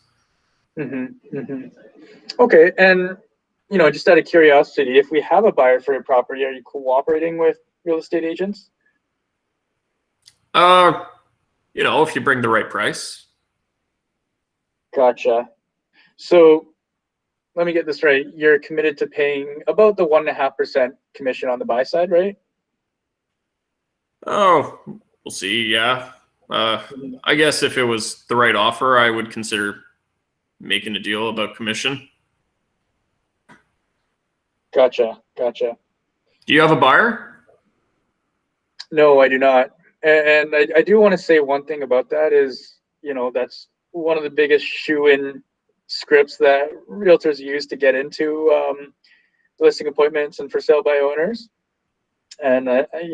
Okay, and just out of curiosity, if we have a buyer for your property, are you cooperating with real estate agents? If you bring the right price. Gotcha. So let me get this right. You're committed to paying about the 1.5% commission on the buy side, right? Oh, we'll see. Yeah. I guess if it was the right offer, I would consider making a deal about commission. Gotcha. Do you have a buyer? No, I do not. And I do want to say one thing about that is, that's one of the biggest shoe-in scripts that realtors use to get into listing appointments and for sale by owners. And,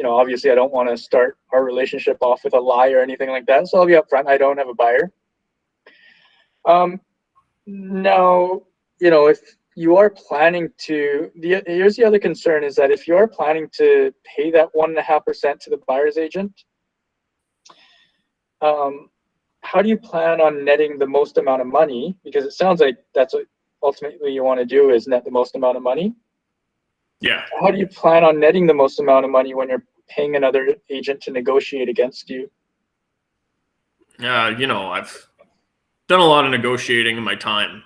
obviously I don't want to start our relationship off with a lie or anything like that. So I'll be upfront. I don't have a buyer. Now, if you are planning to, here's the other concern, is that if you are planning to pay that 1.5% to the buyer's agent, how do you plan on netting the most amount of money? Because it sounds like that's what ultimately you want to do, is net the most amount of money. Yeah. How do you plan on netting the most amount of money when you're paying another agent to negotiate against you? I've done a lot of negotiating in my time.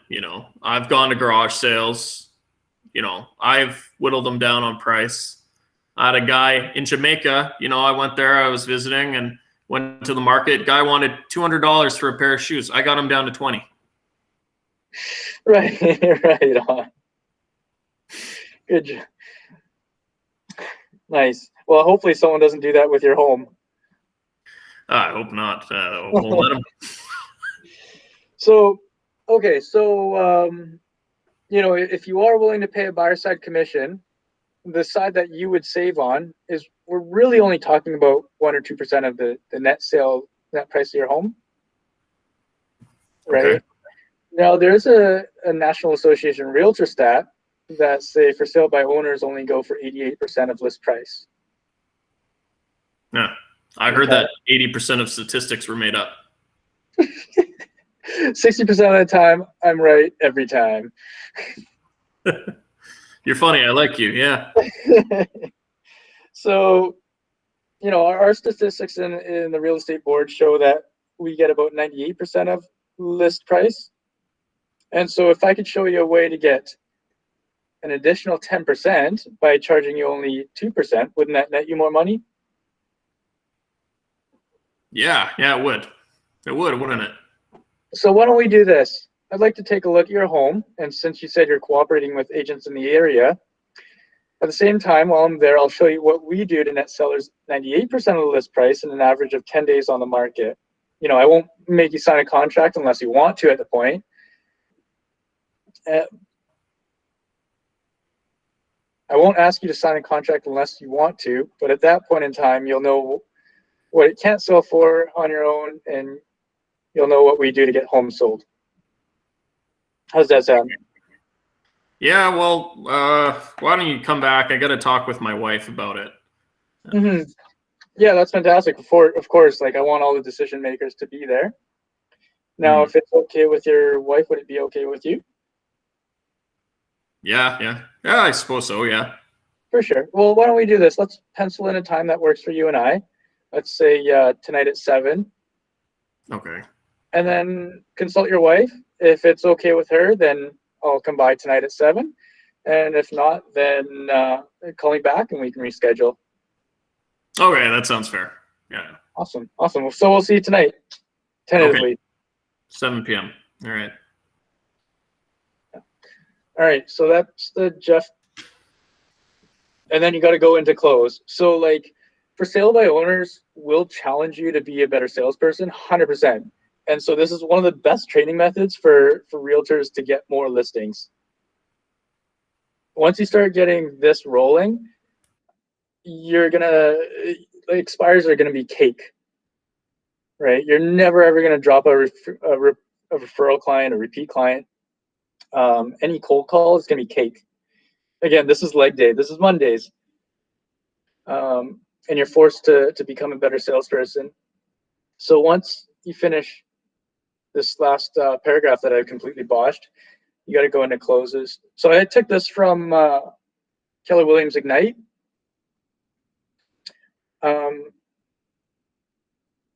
I've gone to garage sales. I've whittled them down on price. I had a guy in Jamaica. I went there. I was visiting and went to the market. Guy wanted $200 for a pair of shoes. I got him down to 20. Right, right on. Good job. Nice. Well, hopefully someone doesn't do that with your home. I hope not. We'll let him. So, okay. So, if you are willing to pay a buyer side commission, the side that you would save on is, we're really only talking about 1 or 2% of the net price of your home. Right. Okay. Now, there's a National Association Realtor stat that say for sale by owners only go for 88% of list price. Yeah, I heard that 80% of statistics were made up. 60% of the time, I'm right every time. You're funny. I like you. Yeah. So, you know, our statistics in the real estate board show that we get about 98% of list price. And so if I could show you a way to get an additional 10% by charging you only 2%, wouldn't that net you more money? Yeah, it would. It would, wouldn't it? So why don't we do this? I'd like to take a look at your home, and since you said you're cooperating with agents in the area, at the same time, while I'm there, I'll show you what we do to net sellers 98% of the list price in an average of 10 days on the market. You know, I won't make you sign a contract unless you want to at the point. I won't ask you to sign a contract unless you want to, but at that point in time, you'll know what it can't sell for on your own, and you'll know what we do to get homes sold. How's that sound? Yeah, well, why don't you come back? I got to talk with my wife about it. Mm-hmm. Yeah, that's fantastic. Of course, like I want all the decision makers to be there. Now, if it's okay with your wife, would it be okay with you? Yeah, I suppose so. Yeah. For sure. Well, why don't we do this? Let's pencil in a time that works for you and I. Let's say tonight at 7. Okay. And then consult your wife. If it's okay with her, then I'll come by tonight at 7. And if not, then call me back and we can reschedule. Okay, that sounds fair. Yeah. Awesome. So we'll see you tonight, tentatively. Okay. 7 p.m. All right. All right. So that's the Jeff. And then you got to go into close. So like for sale by owners, we'll challenge you to be a better salesperson, 100%. And so this is one of the best training methods for realtors to get more listings. Once you start getting this rolling, expires are gonna be cake, right? You're never ever gonna drop a referral client, a repeat client. Any cold call is gonna be cake. Again, this is leg day. This is Mondays. And you're forced to become a better salesperson. So once you finish this last paragraph that I completely botched, you got to go into closes. So I took this from Keller Williams Ignite.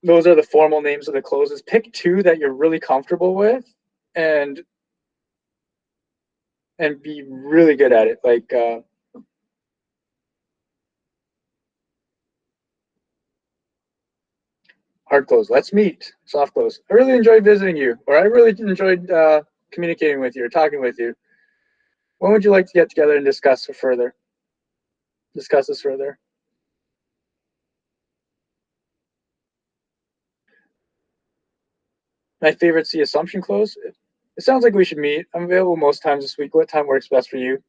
Those are the formal names of the closes. Pick 2 that you're really comfortable with and be really good at it. Like hard close. Let's meet. Soft close. I really enjoyed visiting you, or I really enjoyed communicating with you or talking with you. When would you like to get together and discuss this further? My favorite's the assumption close. It sounds like we should meet. I'm available most times this week. What time works best for you?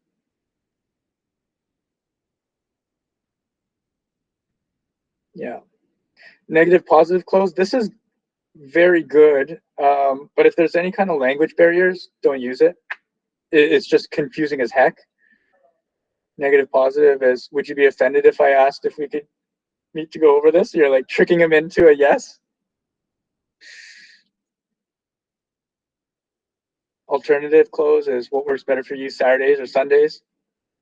Yeah. Negative positive close. This is very good. But if there's any kind of language barriers, don't use it. It's just confusing as heck. Negative positive is, would you be offended if I asked if we could meet to go over this? You're like tricking him into a yes. Alternative close is what works better for you, Saturdays or Sundays,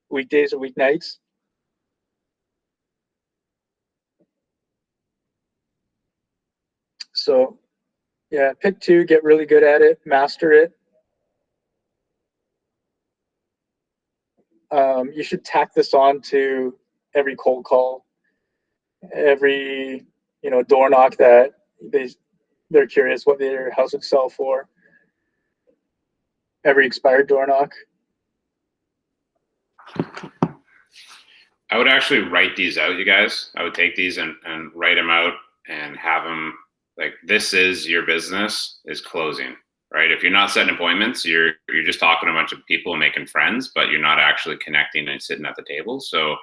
weekdays or weeknights. So yeah, pick 2, get really good at it, master it. You should tack this on to every cold call, every door knock that they're curious what their house would sell for, every expired door knock. I would actually write these out, you guys. I would take these and write them out and have them like, this is your business is closing, right? If you're not setting appointments, you're just talking to a bunch of people and making friends, but you're not actually connecting and sitting at the table. So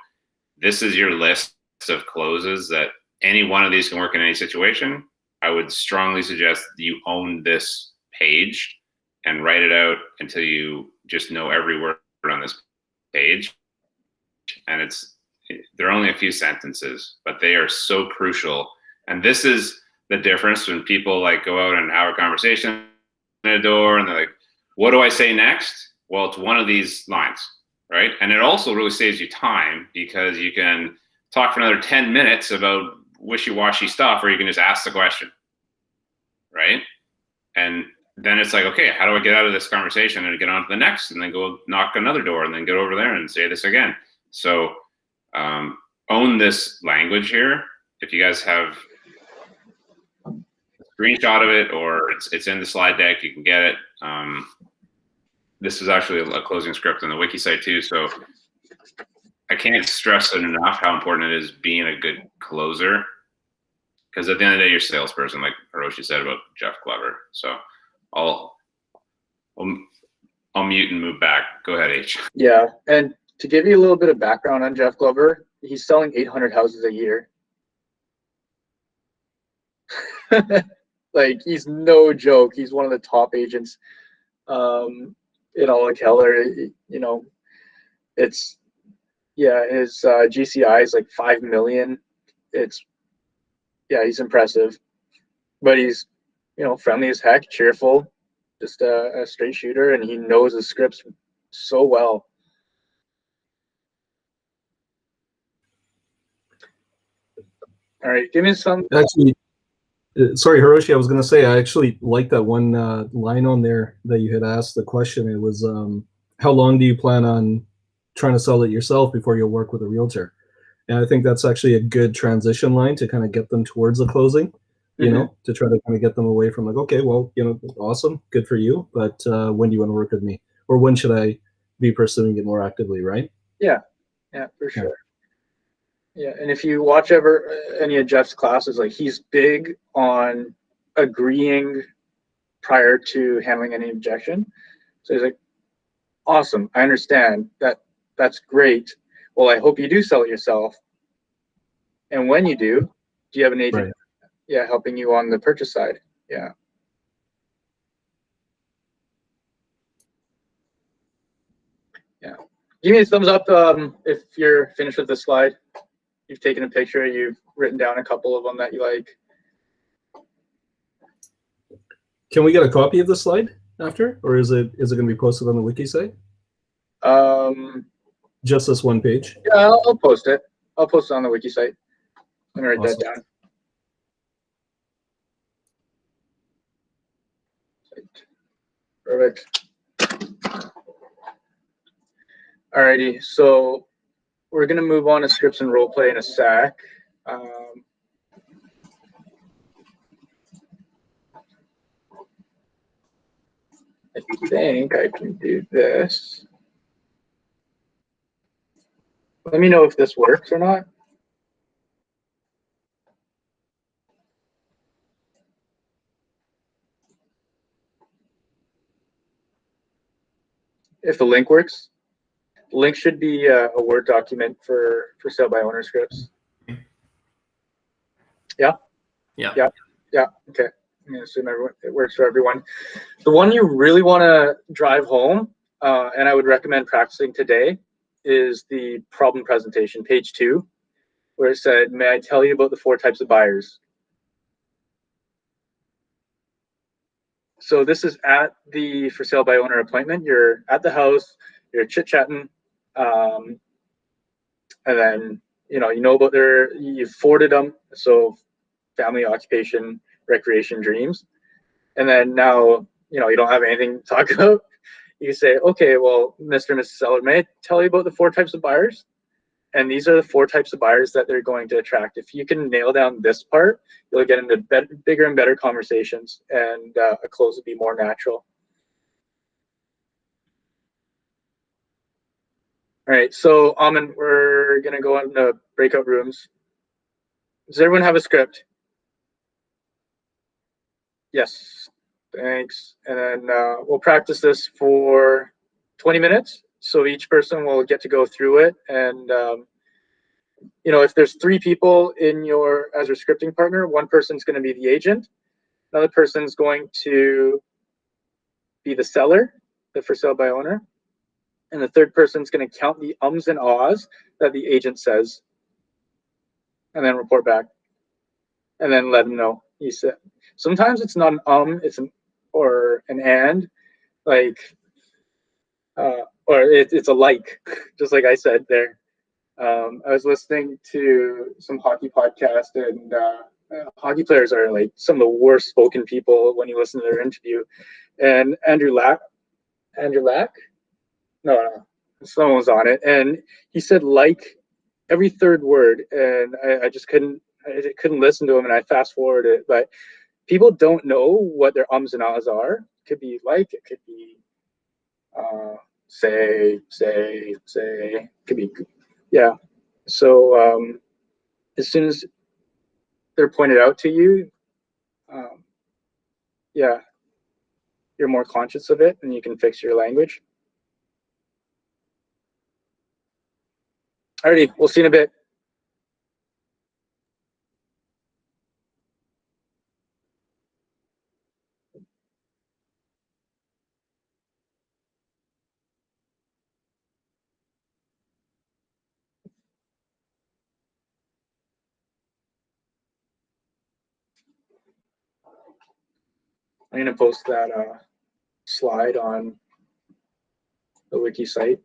this is your list of closes that any one of these can work in any situation. I would strongly suggest that you own this page and write it out until you just know every word on this page. And they're only a few sentences, but they are so crucial. And this is the difference when people like go out and have a conversation at a door and they're like, what do I say next? Well, it's one of these lines, right? And it also really saves you time because you can talk for another 10 minutes about wishy-washy stuff, or you can just ask the question, right? And then it's like, okay, how do I get out of this conversation and get on to the next, and then go knock another door and then get over there and say this again. So own this language here. If you guys have a screenshot of it or it's in the slide deck, you can get it. This is actually a closing script on the wiki site too. So I can't stress it enough how important it is being a good closer. Because at the end of the day, you're a salesperson, like Hiroshi said about Jeff Glover. So I'll mute and move back. Go ahead, H. Yeah, and to give you a little bit of background on Jeff Glover, he's selling 800 houses a year. Like, he's no joke. He's one of the top agents in all of Keller. You know, his GCI is like 5 million. He's impressive, but he's, friendly as heck, cheerful, just a straight shooter, and he knows his scripts so well. All right, give me some. Actually, sorry, Hiroshi, I was going to say, I actually like that one line on there that you had asked the question. It was, how long do you plan on trying to sell it yourself before you'll work with a realtor? And I think that's actually a good transition line to kind of get them towards the closing, you know, to try to kind of get them away from like, okay, well, awesome, good for you, but when do you want to work with me? Or when should I be pursuing it more actively, right? Yeah, for sure. Yeah, and if you watch any of Jeff's classes, like, he's big on agreeing prior to handling any objection. So he's like, awesome, I understand that. That's great. Well, I hope you do sell it yourself. And when you do you have an agent? Right. Yeah, helping you on the purchase side. Yeah. Yeah. Give me a thumbs up if you're finished with the slide. You've taken a picture, you've written down a couple of them that you like. Can we get a copy of the slide after, or is it going to be posted on the wiki site? Just this one page? Yeah, I'll post it. I'll post it on the wiki site. Let me write that down. Perfect. Alrighty, so we're gonna move on to scripts and role play in a sec. I think I can do this. Let me know if this works or not. If the link works. The link should be a Word document for sale by owner scripts. Yeah? Yeah. Okay. I'm gonna assume it works for everyone. The one you really want to drive home, and I would recommend practicing today, is the problem presentation, page 2, where it said, may I tell you about the 4 types of buyers? So this is at the for sale by owner appointment. You're at the house, you're chit-chatting, and then you know about you've forwarded them, so family, occupation, recreation, dreams, and then now you don't have anything to talk about. You say, okay, well, Mr. and Mrs. Seller, may I tell you about the 4 types of buyers? And these are the 4 types of buyers that they're going to attract. If you can nail down this part, you'll get into bigger and better conversations, and a close will be more natural. All right, so Amin, we're gonna go into breakout rooms. Does everyone have a script? Yes, thanks. And then we'll practice this for 20 minutes. So each person will get to go through it, and if there's 3 people as your scripting partner, one person's going to be the agent, another person's going to be the seller, the for sale by owner, and the third person's going to count the ums and ahs that the agent says, and then report back, and then let them know. He said sometimes it's not an it's an or an and, like or it's a like, just like I said there. I was listening to some hockey podcast, and hockey players are like some of the worst spoken people when you listen to their interview. And Andrew Lack, no, someone was on it, and he said like every third word, and I just I couldn't listen to him, and I fast forwarded it. But people don't know what their ums and ahs are. It could be like, it could be say, it could be, yeah. So as soon as they're pointed out to you, yeah, you're more conscious of it, and you can fix your language. Alrighty, we'll see you in a bit. I'm gonna post that slide on the wiki site.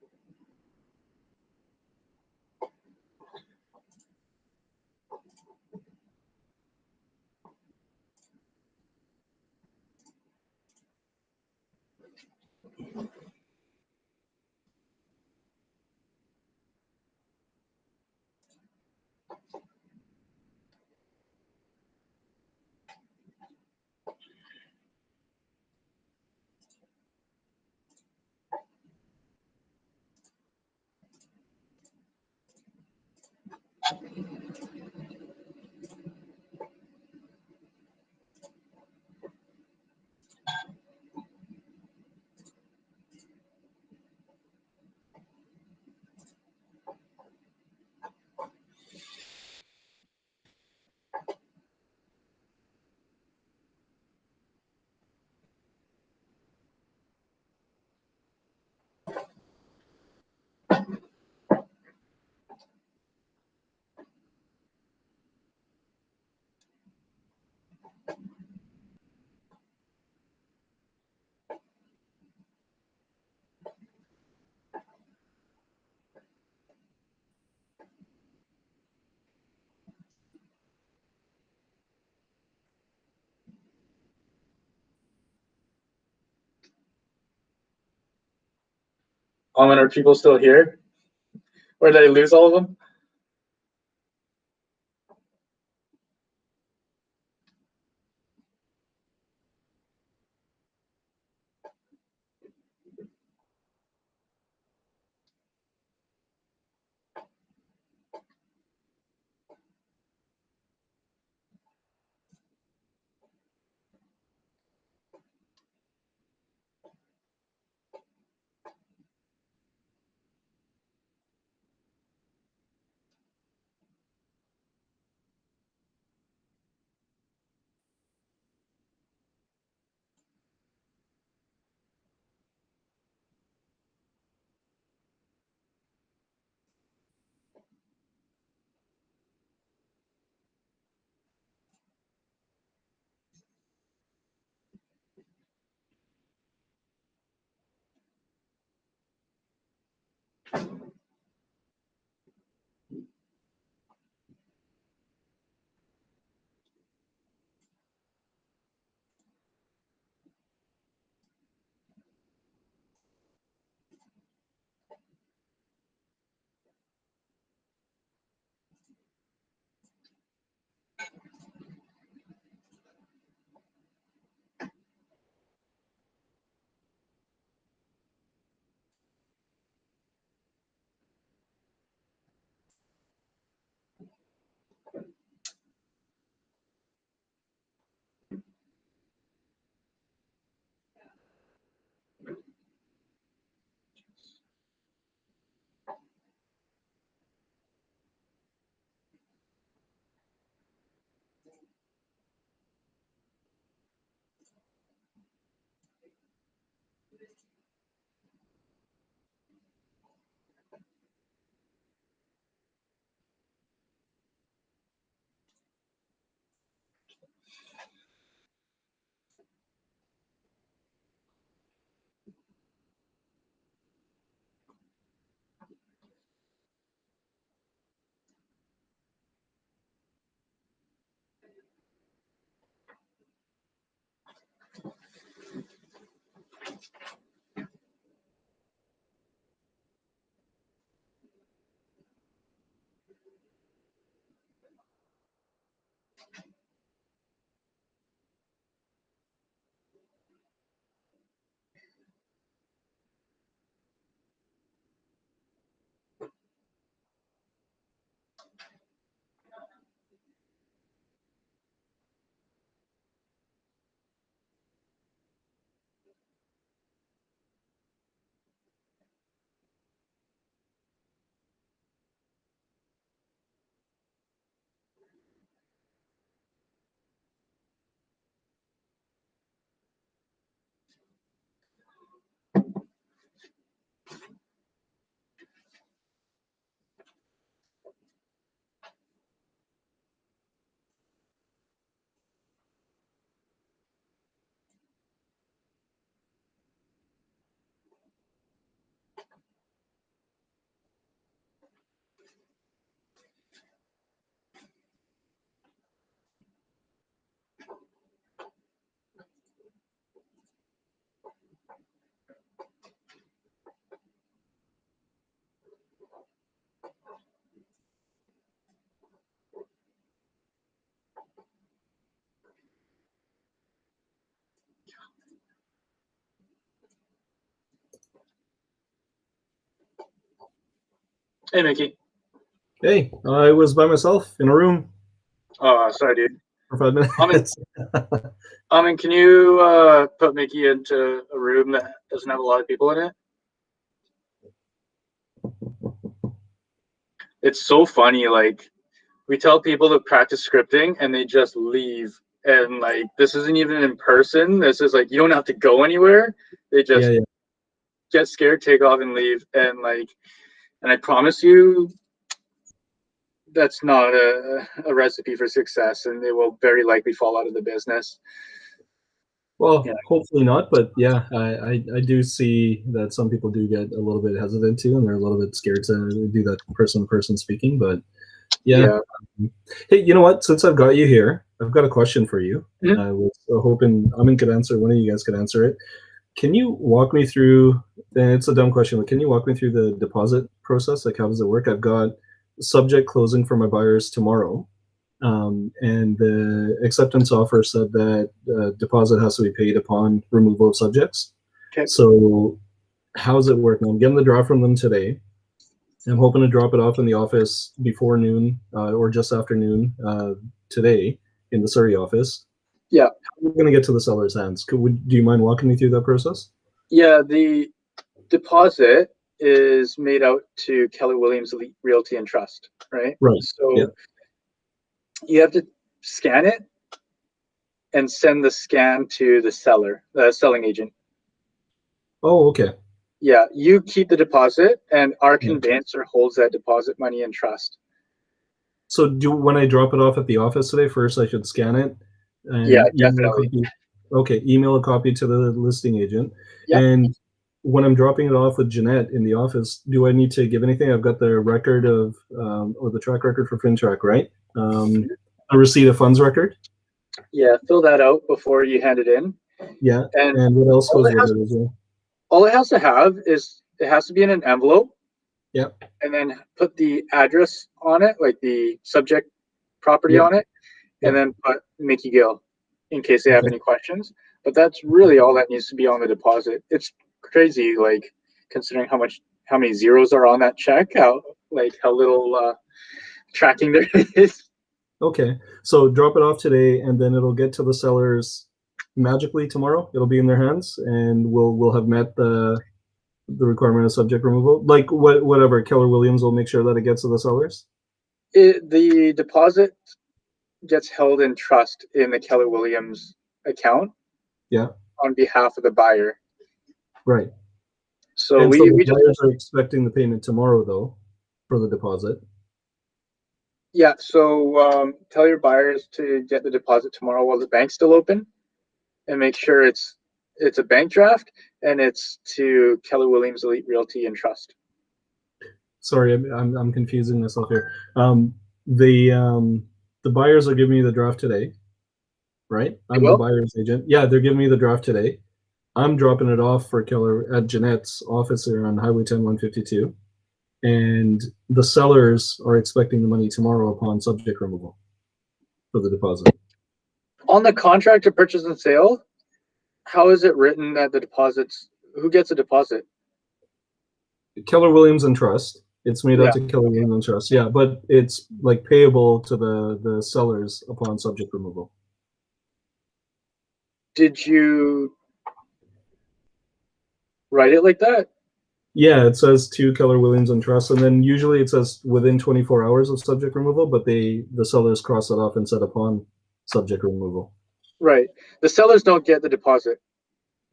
Are people still here? Or did I lose all of them? Hey, Mickey. Hey, I was by myself in a room Oh, sorry, dude. for 5 minutes. Can you put Mickey into a room that doesn't have a lot of people in it? It's so funny. Like, we tell people to practice scripting and they just leave. And like, this isn't even in person. This is like, you don't have to go anywhere. They just get scared, take off, and leave. And like, and I promise you, that's not a recipe for success, and they will very likely fall out of the business. Well, hopefully not, but yeah, I do see that some people do get a little bit hesitant too, and they're a little bit scared to do that person-to-person speaking. But yeah. Hey, you know what? Since I've got you here, I've got a question for you. I was hoping Amin could answer. One of you guys could answer it. Can you walk me through? And it's a dumb question, but can you walk me through the deposit process? Like, how does it work? I've got subject closing for my buyers tomorrow. And the acceptance offer said that deposit has to be paid upon removal of subjects. Okay. So how does it work? Now I'm getting the draw from them today. I'm hoping to drop it off in the office before noon or just after noon today in the Surrey office. Yeah. How are we going to get to the seller's hands? Do you mind walking me through that process? Yeah, the deposit is made out to Keller Williams Realty and Trust, right? Right. So you have to scan it and send the scan to the seller, the selling agent. Oh, okay. Yeah, you keep the deposit, and our conveyancer holds that deposit money in trust. So when I drop it off at the office today, first I should scan it and definitely. email a copy to the listing agent. Yep. And when I'm dropping it off with Jeanette in the office, do I need to give anything? I've got the record of or the track record for FinTrack, right? A receipt of funds record. Yeah, fill that out before you hand it in. Yeah, and what else goes with it as well? All it has to have is it has to be in an envelope. Yep. And then put the address on it, like the subject property on it, and then put Mickey Gill in case they have any questions. But that's really all that needs to be on the deposit. It's crazy, like considering how many zeros are on that check, how little tracking there is. Okay, so drop it off today, and then it'll get to the sellers magically tomorrow. It'll be in their hands, and we'll have met the requirement of subject removal. Like whatever, Keller Williams will make sure that it gets to the sellers. The deposit gets held in trust in the Keller Williams account. Yeah. On behalf of the buyer. Right. So the buyers are expecting the payment tomorrow, though, for the deposit. Yeah, so tell your buyers to get the deposit tomorrow while the bank's still open, and make sure it's a bank draft and it's to Keller Williams Elite Realty and Trust. Sorry, I'm confusing myself here. The buyers are giving me the draft today, right? I'm the buyer's agent. Yeah, they're giving me the draft today. I'm dropping it off for Keller at Jeanette's office here on Highway 10 152. And the sellers are expecting the money tomorrow upon subject removal for the deposit. On the contract of purchase and sale, how is it written that the deposits, who gets a deposit? Keller Williams and Trust. It's made out to Keller Williams and Trust. Yeah, but it's like payable to the sellers upon subject removal. Did you write it like that? Yeah, it says to Keller Williams and Trust, and then usually it says within 24 hours of subject removal, but the sellers cross it off and said upon subject removal. Right. The sellers don't get the deposit.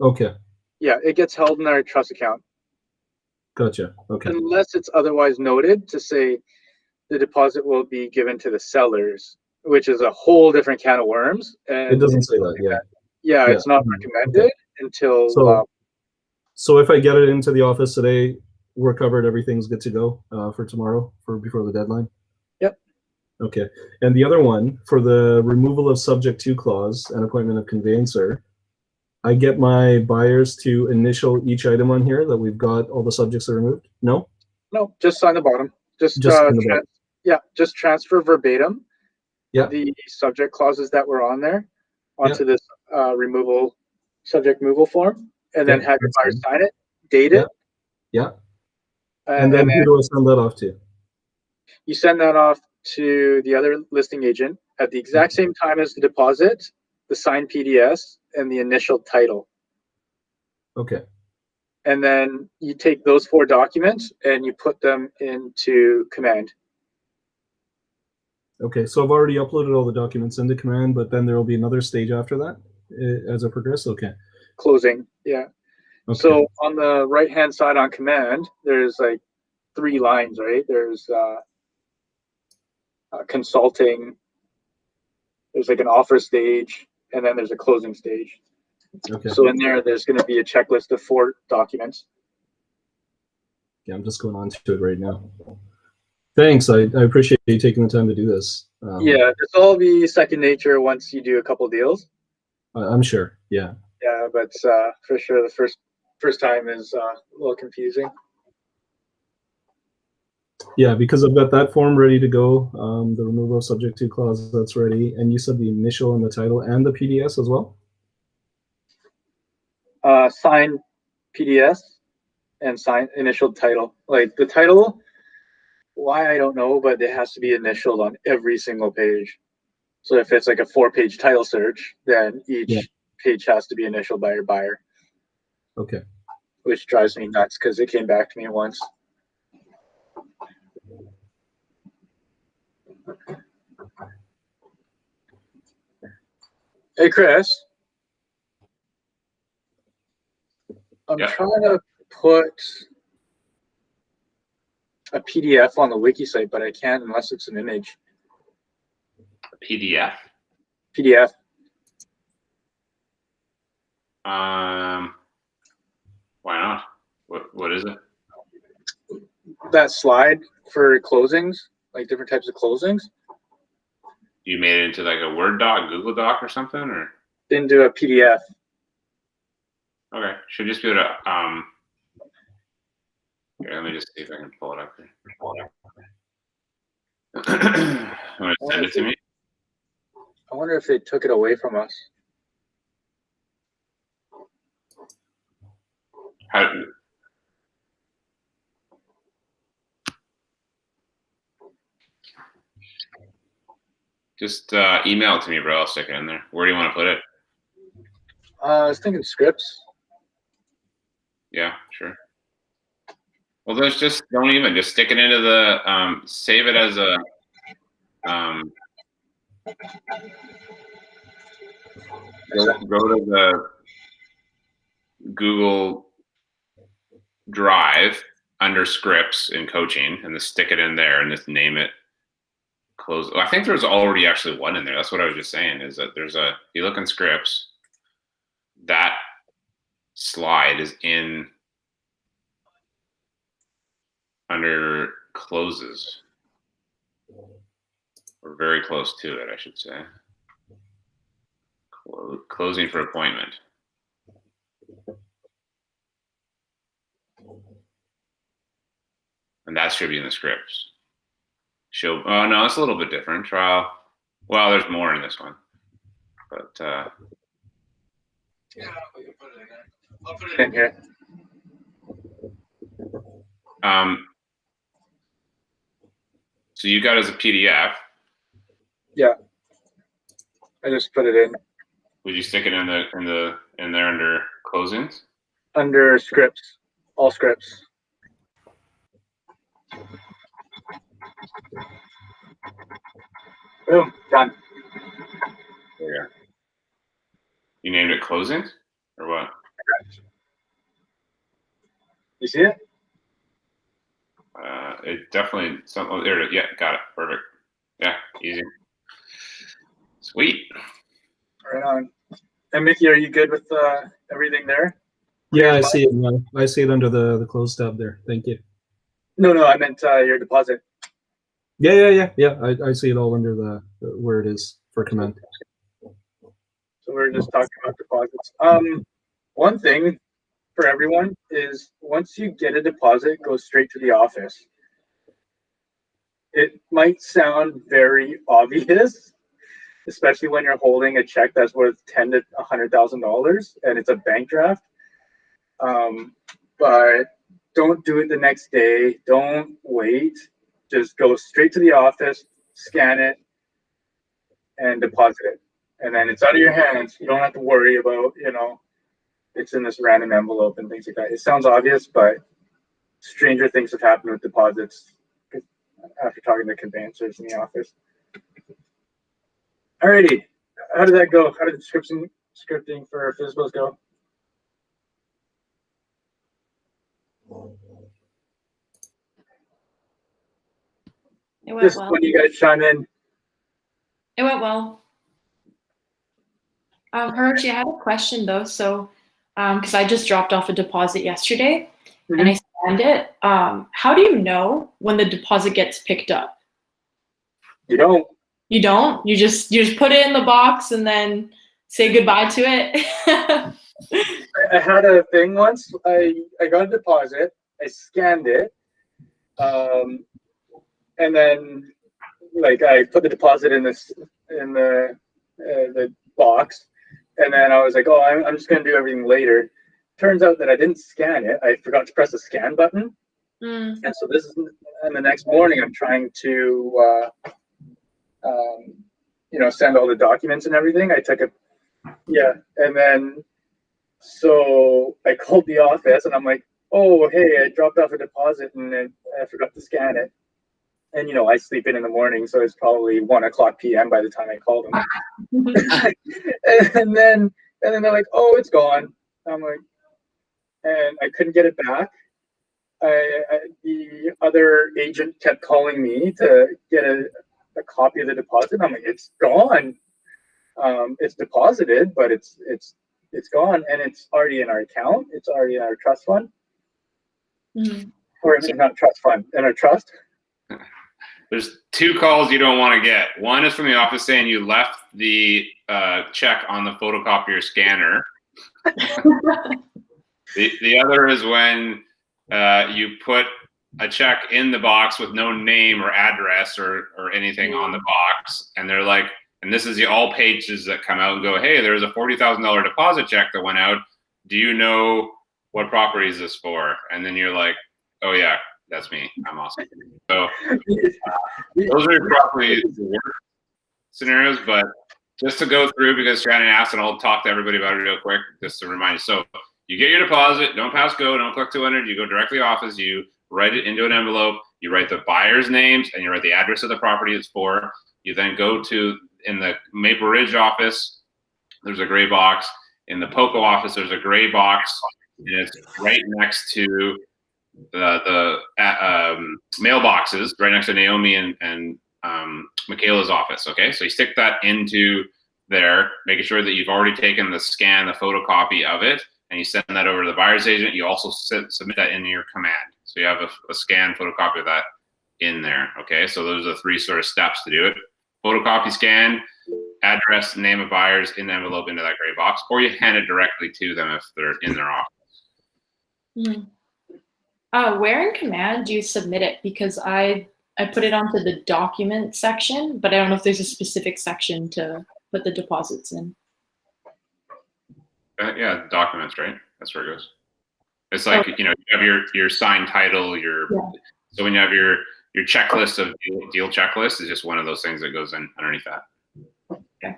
Okay. Yeah, it gets held in our trust account. Gotcha. Okay. Unless it's otherwise noted to say the deposit will be given to the sellers, which is a whole different can of worms. And it doesn't say that. Yeah. Yeah, it's not recommended until. So if I get it into the office today, we're covered. Everything's good to go for tomorrow, for before the deadline. Yep. Okay. And the other one for the removal of subject to clause and appointment of conveyancer, I get my buyers to initial each item on here that we've got all the subjects are removed. No. No, just sign the bottom. Just just transfer verbatim. Yeah. The subject clauses that were on there onto this subject removal form. And then have your buyer sign it, date it. Yeah. And then who do I send that off to? You send that off to the other listing agent at the exact same time as the deposit, the signed PDS, and the initial title. Okay. And then you take those 4 documents and you put them into Command. Okay, so I've already uploaded all the documents into Command, but then there will be another stage after that as I progress. Okay. Closing, yeah. Okay. So on the right-hand side on Command, there's like 3 lines, right? There's consulting, there's like an offer stage, and then there's a closing stage. Okay. So in there's going to be a checklist of 4 documents. Yeah, I'm just going on to it right now. Thanks. I appreciate you taking the time to do this. Yeah, this will all be second nature once you do a couple deals. I'm sure. Yeah. Yeah, but for sure the first time is a little confusing. Yeah, because I've got that form ready to go. The removal of subject to clause, that's ready. And you said the initial and the title and the PDS as well? Sign PDS and sign initial title. Like the title, why I don't know, but it has to be initialed on every single page. So if it's like a 4-page title search, then each page has to be initialed by your buyer. Okay. Which drives me nuts because it came back to me once. Hey, Chris. I'm trying to put a PDF on the wiki site, but I can't unless it's an image. PDF? PDF. Why not? What is it? That slide for closings, like different types of closings. You made it into like a Word doc, Google Doc or something, or? Into a PDF. Okay, should just be able to, here, let me just see if I can pull it up here. Want to send it to me? I wonder if they took it away from us. How? Just email it to me, bro. I'll stick it in there. Where do you want to put it? I was thinking scripts. Yeah, sure. Well, there's just just stick it into the save it as a go to the Google Drive under scripts and coaching and just stick it in there and just name it close. I think there's already actually one in there. That's what I was just saying. Is that there's a, you look in scripts, that slide is in under closes, or very close to it, I should say. Closing for appointment. And that should be in the scripts. Show, oh no, it's a little bit different. Trial. Well, there's more in this one. But Yeah, we can put it in there. I'll put it in here. So you got it as a PDF. Yeah. I just put it in. Would you stick it in there under closings? Under scripts. All scripts. Boom, done. There you go. You named it closings or what? You see it? It definitely something there. Yeah, got it. Perfect. Yeah, easy. Sweet. Right on. And Mickey, are you good with everything there? Yeah, I see it now. I see it under the close tab there. Thank you. No, I meant your deposit. Yeah. I see it all under the where it is for command. So we're just talking about deposits. One thing for everyone is once you get a deposit, go straight to the office. It might sound very obvious, especially when you're holding a check that's worth $10,000 to $100,000 and it's a bank draft. But don't do it the next day. Don't wait. Just go straight to the office, scan it, and deposit it. And then it's out of your hands. You don't have to worry about, it's in this random envelope and things like that. It sounds obvious, but stranger things have happened with deposits after talking to conveyancers in the office. Alrighty. How did that go? How did the scripting for FSBOs go? It went Just well. when you guys chime in. It went well. Hiroshi, I had a question though. So, because I just dropped off a deposit yesterday and I scanned it. How do you know when the deposit gets picked up? You don't. You don't? You just put it in the box and then say goodbye to it? I had a thing once. I got a deposit. I scanned it. And then I put the deposit in the box, and then I was like, oh, I'm just gonna do everything later. Turns out that I didn't scan it. I forgot to press the scan button, and so and the next morning I'm trying to send all the documents and everything. I took and then so I called the office and I'm like, oh, hey, I dropped off a deposit and I forgot to scan it. And I sleep in the morning, so it's probably 1:00 p.m. by the time I called them. and then they're like, "Oh, it's gone." I'm like, and I couldn't get it back. The other agent kept calling me to get a copy of the deposit. I'm like, "It's gone. It's deposited, but it's gone, and it's already in our account. It's already in our trust fund, or not trust fund, in our trust." There's two calls you don't want to get. One is from the office saying you left the check on the photocopier scanner. The other is when you put a check in the box with no name or address or anything on the box, and they're like, and this is the all pages that come out and go, hey, there's a $40,000 deposit check that went out. Do you know what property is this for? And then you're like, oh yeah, that's me. I'm awesome. So those are probably the worst scenarios, but just to go through, because Shannon asked, and I'll talk to everybody about it real quick, just to remind you. So you get your deposit, don't pass go, don't click 200, you go directly to office, you write it into an envelope, you write the buyer's names, and you write the address of the property it's for. You then go to, in the Maple Ridge office, there's a gray box. In the Poco office, there's a gray box, and it's right next to the mailboxes, right next to Naomi and Michaela's office. Okay, so you stick that into there, making sure that you've already taken the photocopy of it, and you send that over to the buyer's agent. You also submit that in your command. So you have a scanned photocopy of that in there. Okay, so those are the 3 sort of steps to do it. Photocopy, scan, address, name of buyers in the envelope into that gray box, or you hand it directly to them if they're in their office. Where in command do you submit it? Because I put it onto the document section, but I don't know if there's a specific section to put the deposits in. Yeah, documents, right? That's where it goes. It's like, you know, you have your signed title, so when you have your checklist of deal checklist is just one of those things that goes in underneath that. Okay.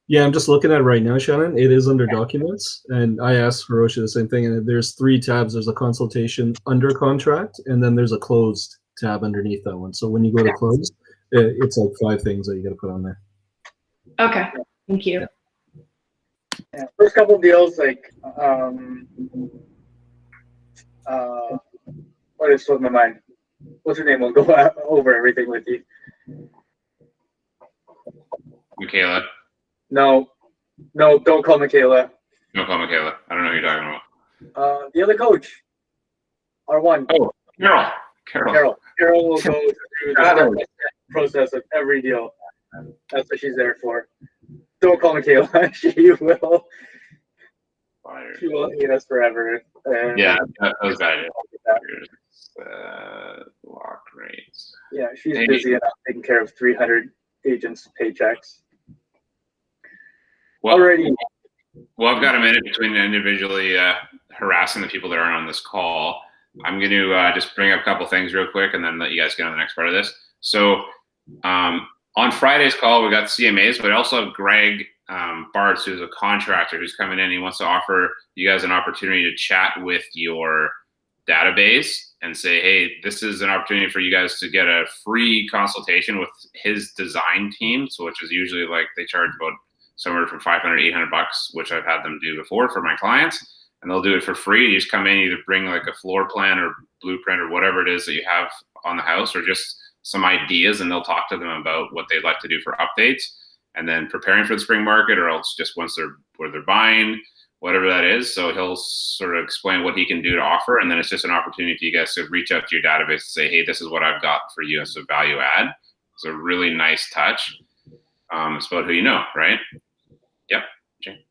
Yeah, I'm just looking at it right now, Shannon. It is under documents, and I asked Hiroshi the same thing. And there's 3 tabs. There's a consultation under contract, and then there's a closed tab underneath that one. So when you go to close, it's like 5 things that you got to put on there. Okay, thank you. Yeah, first couple of deals, like what is slipping my mind? What's her name? We'll go over everything with you. Michaela. No, don't call Michaela. Don't call Michaela. I don't know who you're talking about. The other coach, R1. Oh, Carol. Carol will go through the process of every deal. That's what she's there for. Don't call Michaela. She will hate us forever. Yeah, that was bad. Lock rates. Yeah, she's busy enough taking care of 300 agents' paychecks. Well, already. Well, I've got a minute between individually harassing the people that aren't on this call. I'm going to just bring up a couple things real quick and then let you guys get on the next part of this. So on Friday's call, we got CMAs, but I also have Greg Bartz, who's a contractor who's coming in. He wants to offer you guys an opportunity to chat with your database and say, hey, this is an opportunity for you guys to get a free consultation with his design team. So which is usually like they charge about somewhere from $500, $800, which I've had them do before for my clients. And they'll do it for free. You just come in, either bring like a floor plan or blueprint or whatever it is that you have on the house, or just some ideas, and they'll talk to them about what they'd like to do for updates, and then preparing for the spring market, or else just once they're buying, whatever that is. So he'll sort of explain what he can do to offer, and then it's just an opportunity for you guys to reach out to your database and say, hey, this is what I've got for you as a value add. It's a really nice touch. It's about who you know, right? Yep.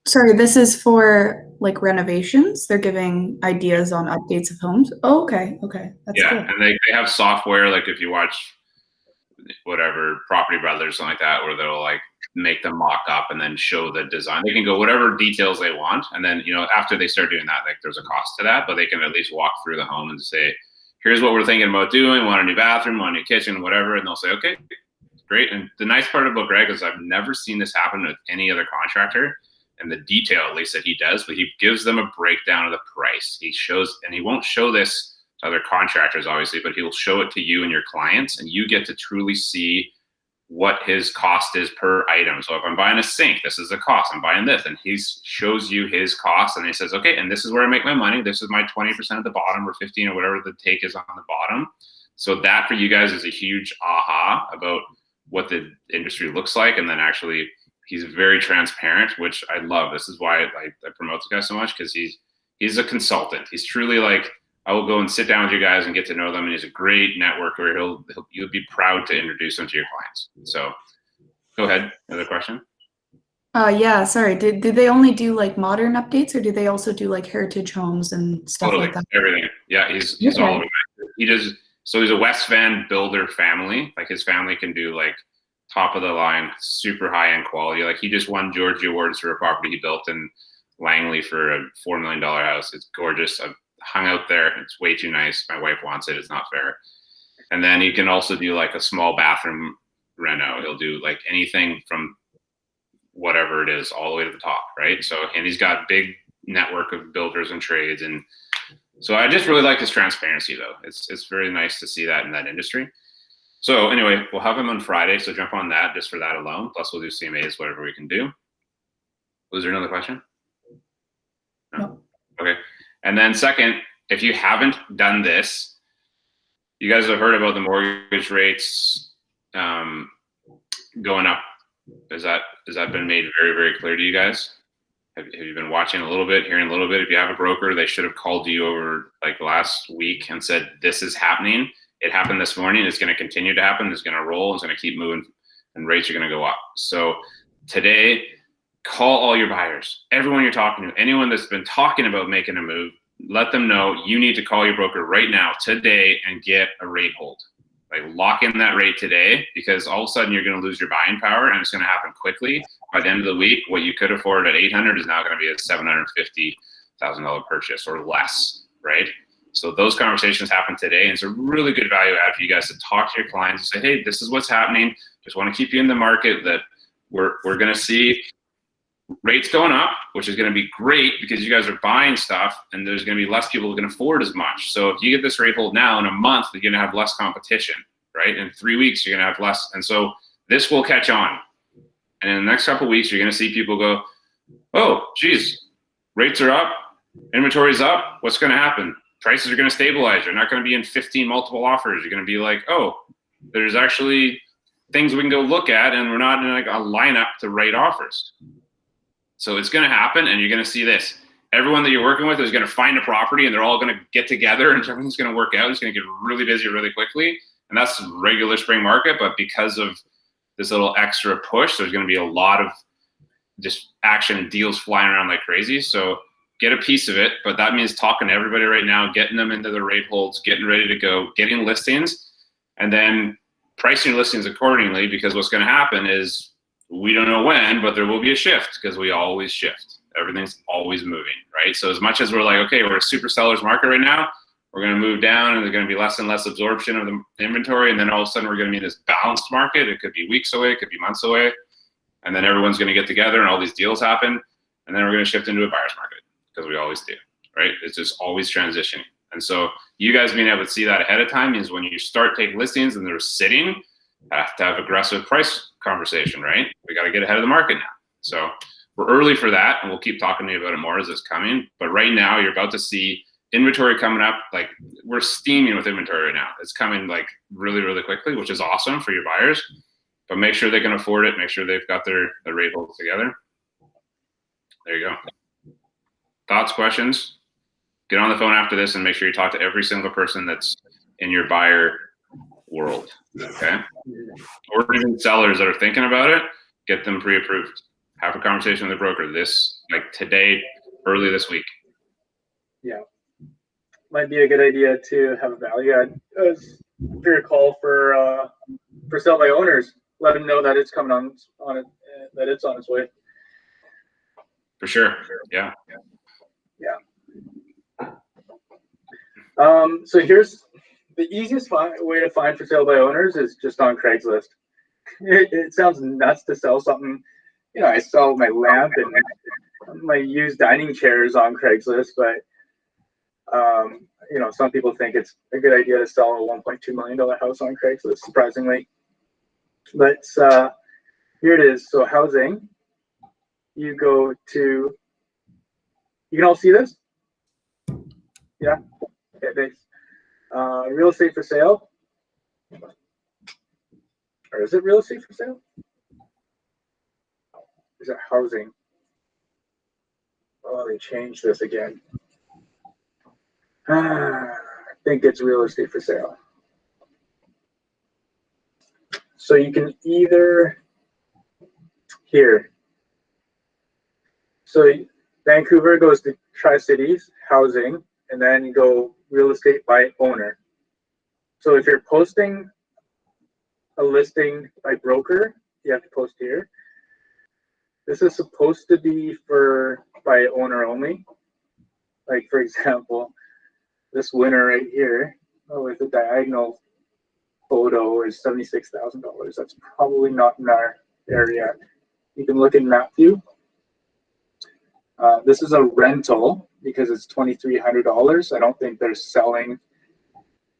Sorry, this is for like renovations. They're giving ideas on updates of homes. Oh, okay. That's yeah, cool. And they have software, like if you watch whatever Property Brothers, something like that, where they'll like make them mock up and then show the design. They can go whatever details they want, and then after they start doing that, like there's a cost to that, but they can at least walk through the home and say, here's what we're thinking about doing. Want a new bathroom, want a new kitchen, whatever, and they'll say, okay, great. And the nice part about Greg is I've never seen this happen with any other contractor, and the detail at least that he does, but he gives them a breakdown of the price. He shows, and he won't show this to other contractors, obviously, but he'll show it to you and your clients, and you get to truly see what his cost is per item. So if I'm buying a sink, this is the cost. I'm buying this, and he shows you his cost, and he says, okay, and this is where I make my money. This is my 20% at the bottom, or 15, or whatever the take is on the bottom. So that for you guys is a huge aha about what the industry looks like. And then actually he's very transparent, which I love. This is why I promote this guy so much, because he's a consultant. He's truly like, I will go and sit down with you guys and get to know them. And he's a great networker. You'll be proud to introduce them to your clients. So go ahead. Another question? Yeah, sorry. Did they only do like modern updates, or do they also do like heritage homes and stuff Totally, like that? everything. Yeah, he's all over. He does. So he's a West Van builder family. Like his family can do like top of the line, super high end quality. Like he just won Georgia Awards for a property he built in Langley for a $4 million house. It's gorgeous. I've hung out there. It's way too nice. My wife wants it. It's not fair. And then he can also do like a small bathroom reno. He'll do like anything from whatever it is all the way to the top, right? So, and he's got big network of builders and trades. And so I just really like his transparency though. It's very nice to see that in that industry. So anyway, we'll have him on Friday. So jump on that just for that alone. Plus we'll do CMAs, whatever we can do. Was there another question? No. Okay. And then second, if you haven't done this, you guys have heard about the mortgage rates going up. Has that been made very, very clear to you guys? Have you been watching a little bit, hearing a little bit? If you have a broker, they should have called you over like last week and said, this is happening. It happened this morning. It's going to continue to happen. It's going to roll. It's going to keep moving, and rates are going to go up. So today, call all your buyers, everyone you're talking to, anyone that's been talking about making a move, let them know you need to call your broker right now, today, and get a rate hold. Like lock in that rate today, because all of a sudden you're going to lose your buying power, and it's going to happen quickly. By the end of the week, what you could afford at $800 is now going to be a $750,000 purchase or less, right? So those conversations happen today, and it's a really good value add for you guys to talk to your clients and say, hey, this is what's happening. Just want to keep you in the market, that we're going to see rates going up, which is going to be great because you guys are buying stuff, and there's going to be less people who can afford as much. So if you get this rate hold now, in a month, you're going to have less competition, right? In 3 weeks, you're going to have less. And so this will catch on. And in the next couple of weeks, you're going to see people go, oh, geez, rates are up, inventory's up. What's going to happen? Prices are going to stabilize. You're not going to be in 15 multiple offers. You're going to be like, oh, there's actually things we can go look at, and we're not in like a lineup to write offers. So it's going to happen, and you're going to see this. Everyone that you're working with is going to find a property, and they're all going to get together, and everything's going to work out. It's going to get really busy really quickly, and that's the regular spring market. But because of this little extra push, there's going to be a lot of just action, deals flying around like crazy. So get a piece of it, but that means talking to everybody right now, getting them into the rate holds, getting ready to go, getting listings, and then pricing your listings accordingly, because what's going to happen is we don't know when, but there will be a shift, because we always shift. Everything's always moving, right? So as much as we're like, okay, we're a super seller's market right now, we're going to move down, and there's going to be less and less absorption of the inventory, and then all of a sudden we're going to be in this balanced market. It could be weeks away, it could be months away, and then everyone's going to get together, and all these deals happen, and then we're going to shift into a buyer's market, because we always do, right? It's just always transitioning. And so you guys being able to see that ahead of time means when you start taking listings and they're sitting, have to have aggressive price conversation, right? We got to get ahead of the market now. So we're early for that, and we'll keep talking to you about it more as it's coming. But right now, you're about to see inventory coming up. Like, we're steaming with inventory right now. It's coming like really, really quickly, which is awesome for your buyers. But make sure they can afford it. Make sure they've got their rate holds together. There you go. Thoughts, questions? Get on the phone after this and make sure you talk to every single person that's in your buyer world, okay? Or even sellers that are thinking about it, get them pre-approved. Have a conversation with the broker like today, early this week. Yeah. Might be a good idea to have a value add as your call for sale by owners. Let them know that it's coming on it, that it's on its way. For sure. Yeah. So here's the easiest way to find for sale by owners is just on Craigslist. It sounds nuts to sell something. You know, I sell my lamp and my used dining chairs on Craigslist, but you know, some people think it's a good idea to sell a $1.2 million house on Craigslist, surprisingly. But here it is. So housing, you go to, you can all see this? Yeah. Okay, thanks. Real estate for sale. Or is it real estate for sale? Is it housing? Oh, they changed this again. I think it's real estate for sale. So you can either here. So Vancouver goes to Tri-Cities, housing, and then you go real estate by owner. So if you're posting a listing by broker, you have to post here. This is supposed to be by owner only. Like, for example, this winner right here, with the diagonal photo is $76,000. That's probably not in our area. You can look in map view. This is a rental because it's $2,300. I don't think they're selling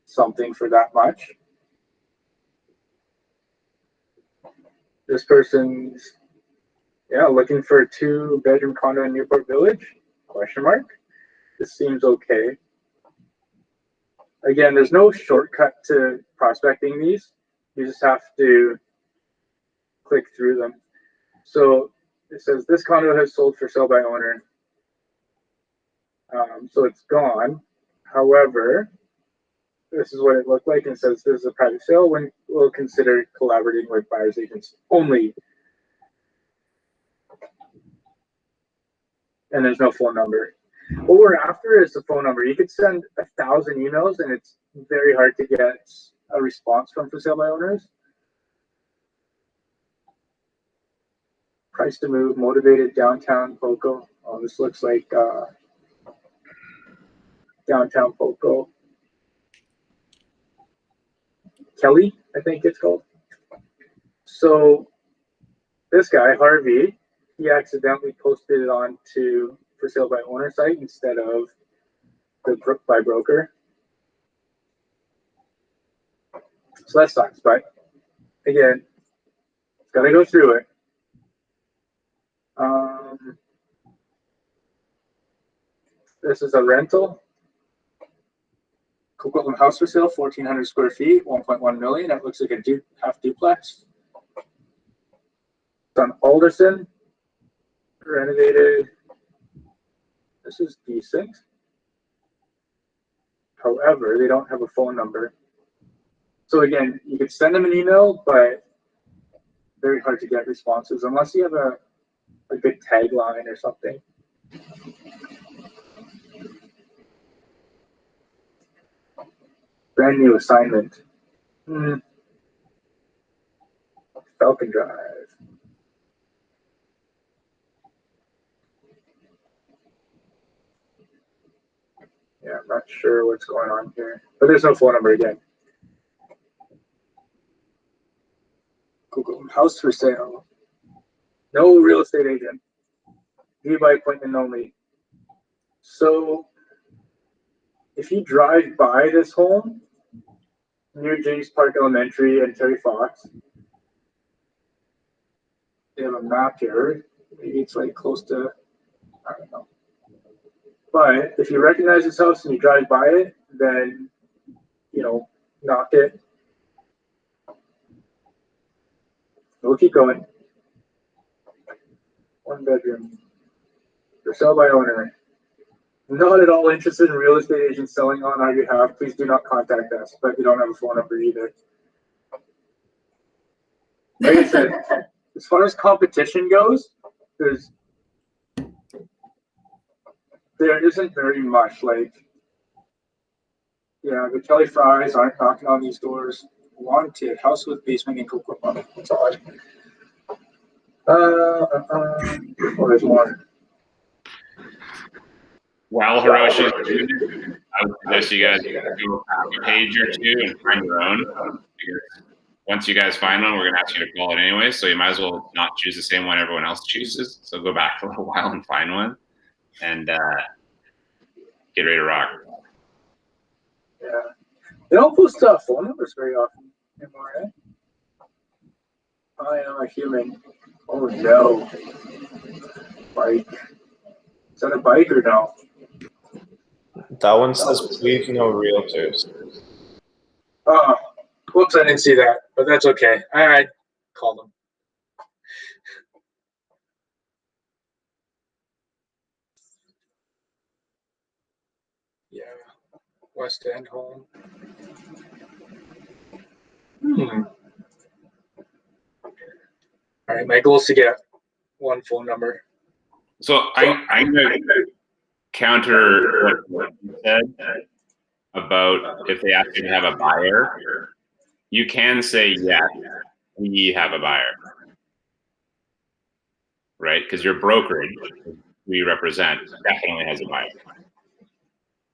something for that much. This person's looking for a 2-bedroom condo in Newport Village, question mark. This seems okay. Again, there's no shortcut to prospecting these. You just have to click through them. So it says this condo has sold for sale by owner. So it's gone. However, this is what it looked like, and it says this is a private sale when we'll consider collaborating with buyer's agents only. And there's no phone number. What we're after is the phone number. You could send 1,000 emails and it's very hard to get a response from for sale by owners. Price to move, motivated downtown Poco. Oh, this looks like downtown Poco. Kelly, I think it's called. So this guy, Harvey, he accidentally posted it onto for sale by owner site instead of the by broker. So that sucks, but again, it's got to go through it. This is a rental. Coquitlam house for sale, 1,400 square feet, 1.1 million. It looks like a half duplex. It's on Alderson, renovated. This is decent. However, they don't have a phone number. So again, you could send them an email, but very hard to get responses unless you have a good tagline or something. Brand new assignment. Falcon Drive. Yeah, I'm not sure what's going on here, but there's no phone number again. Google house for sale. No real estate agent. View by appointment only. So if you drive by this home near James Park Elementary and Terry Fox, they have a map here. Maybe it's like close to, I don't know. But if you recognize this house and you drive by it, then, you know, knock it. We'll keep going. 1 bedroom. For sale by owner. Not at all interested in real estate agents selling on our behalf. Please do not contact us, but we don't have a phone number either. Like I said, as far as competition goes, there isn't very much. Like, yeah, the Kelly Fries aren't knocking on these doors. Wanted house with basement and Coquitlam. That's odd. Oh, there's more. Well, Hiroshi, I would suggest you guys do a page or two and find your own. Once you guys find one, we're going to ask you to call it anyway, so you might as well not choose the same one everyone else chooses. So go back a little while and find one, and get ready to rock. Yeah. They don't post phone numbers very often anymore, eh? I am a human. Oh no. Bike. Is that a bike or no? That one says please no realtors. Oh, whoops, I didn't see that, but that's okay. I called them. Yeah, West End home. All right, my goal is to get one phone number. So I'm going to counter what you said about if they ask you to have a buyer. You can say, yes, we have a buyer. Right? Because your brokerage we represent definitely has a buyer.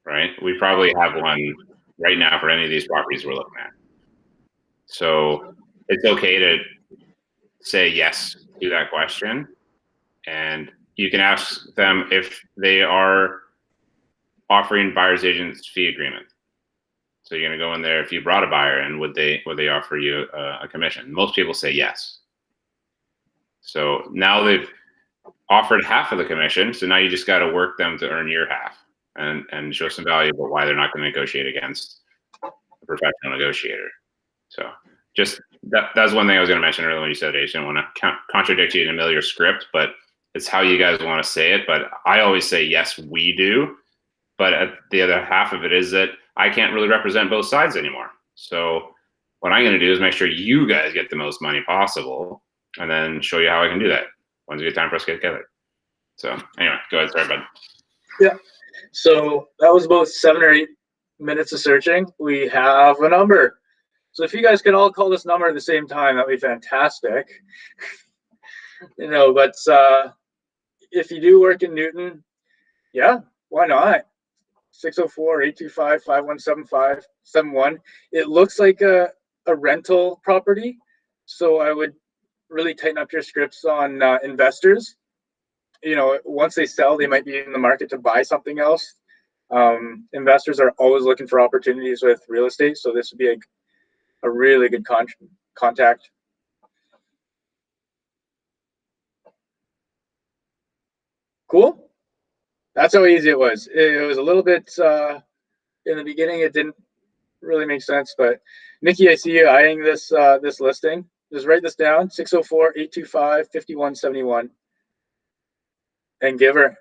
Right? We probably have one right now for any of these properties we're looking at. So it's okay to say yes to that question. And you can ask them if they are offering buyer's agent's fee agreement. So you're going to go in there if you brought a buyer, and would they offer you a commission? Most people say yes. So now they've offered half of the commission. So now you just got to work them to earn your half and show some value about why they're not going to negotiate against a professional negotiator. So just that's one thing I was going to mention earlier when you said it. I didn't want to contradict you in the middle of your script, but it's how you guys want to say it. But I always say, yes, we do. But the other half of it is that I can't really represent both sides anymore. So what I'm going to do is make sure you guys get the most money possible and then show you how I can do that. When's a good time for us to get together? So anyway, go ahead. Sorry, bud. Yeah. So that was about 7 or 8 minutes of searching. We have a number. So if you guys can all call this number at the same time, that'd be fantastic. But if you do work in Newton, yeah, why not? 604-825-5171. It looks like a rental property. So I would really tighten up your scripts on investors. Once they sell, they might be in the market to buy something else. Investors are always looking for opportunities with real estate. So this would be a really good contact. Cool. That's how easy it was. It was a little bit in the beginning. It didn't really make sense, but Nikki, I see you eyeing this listing. Just write this down: 604-825-5171, and give her.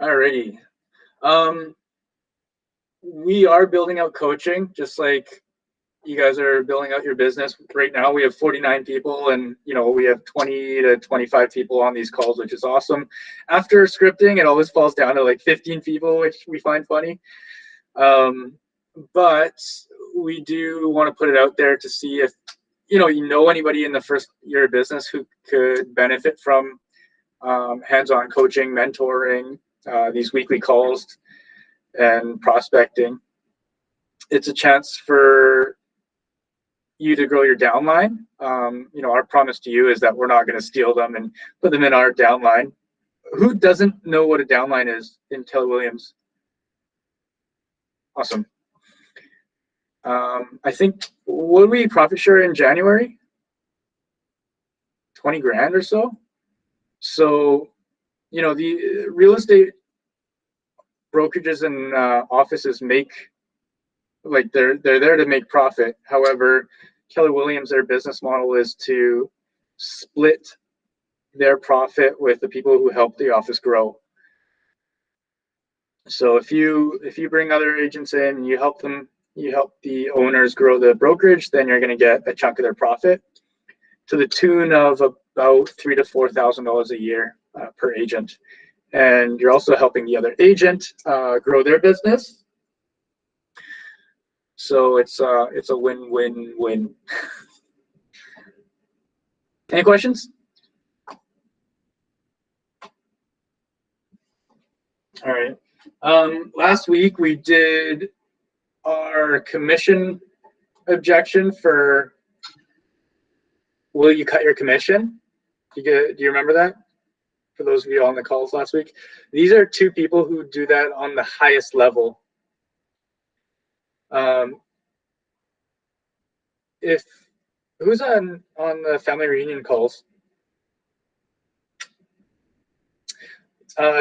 Alrighty. We are building out coaching, just like you guys are building out your business. Right now we have 49 people, and we have 20 to 25 people on these calls, which is awesome. After scripting, it always falls down to like 15 people, which we find funny. But we do want to put it out there to see if you know anybody in the first year of business who could benefit from hands-on coaching, mentoring, these weekly calls, and prospecting. It's a chance for you to grow your downline. Our promise to you is that we're not going to steal them and put them in our downline. Who doesn't know what a downline is in Keller Williams? Awesome. I think, what did we profit share in January? 20 grand or so. So, the real estate brokerages and offices make, like, they're there to make profit. However, Keller Williams, their business model is to split their profit with the people who help the office grow. So if you bring other agents in and you help the owners grow the brokerage, then you're going to get a chunk of their profit to the tune of about $3,000 to $4,000 a year per agent. And you're also helping the other agent grow their business. So it's a win-win-win. Any questions? All right. Last week we did our commission objection for, will you cut your commission? Do you remember that? For those of you on the calls last week, these are two people who do that on the highest level. Who's on the family reunion calls?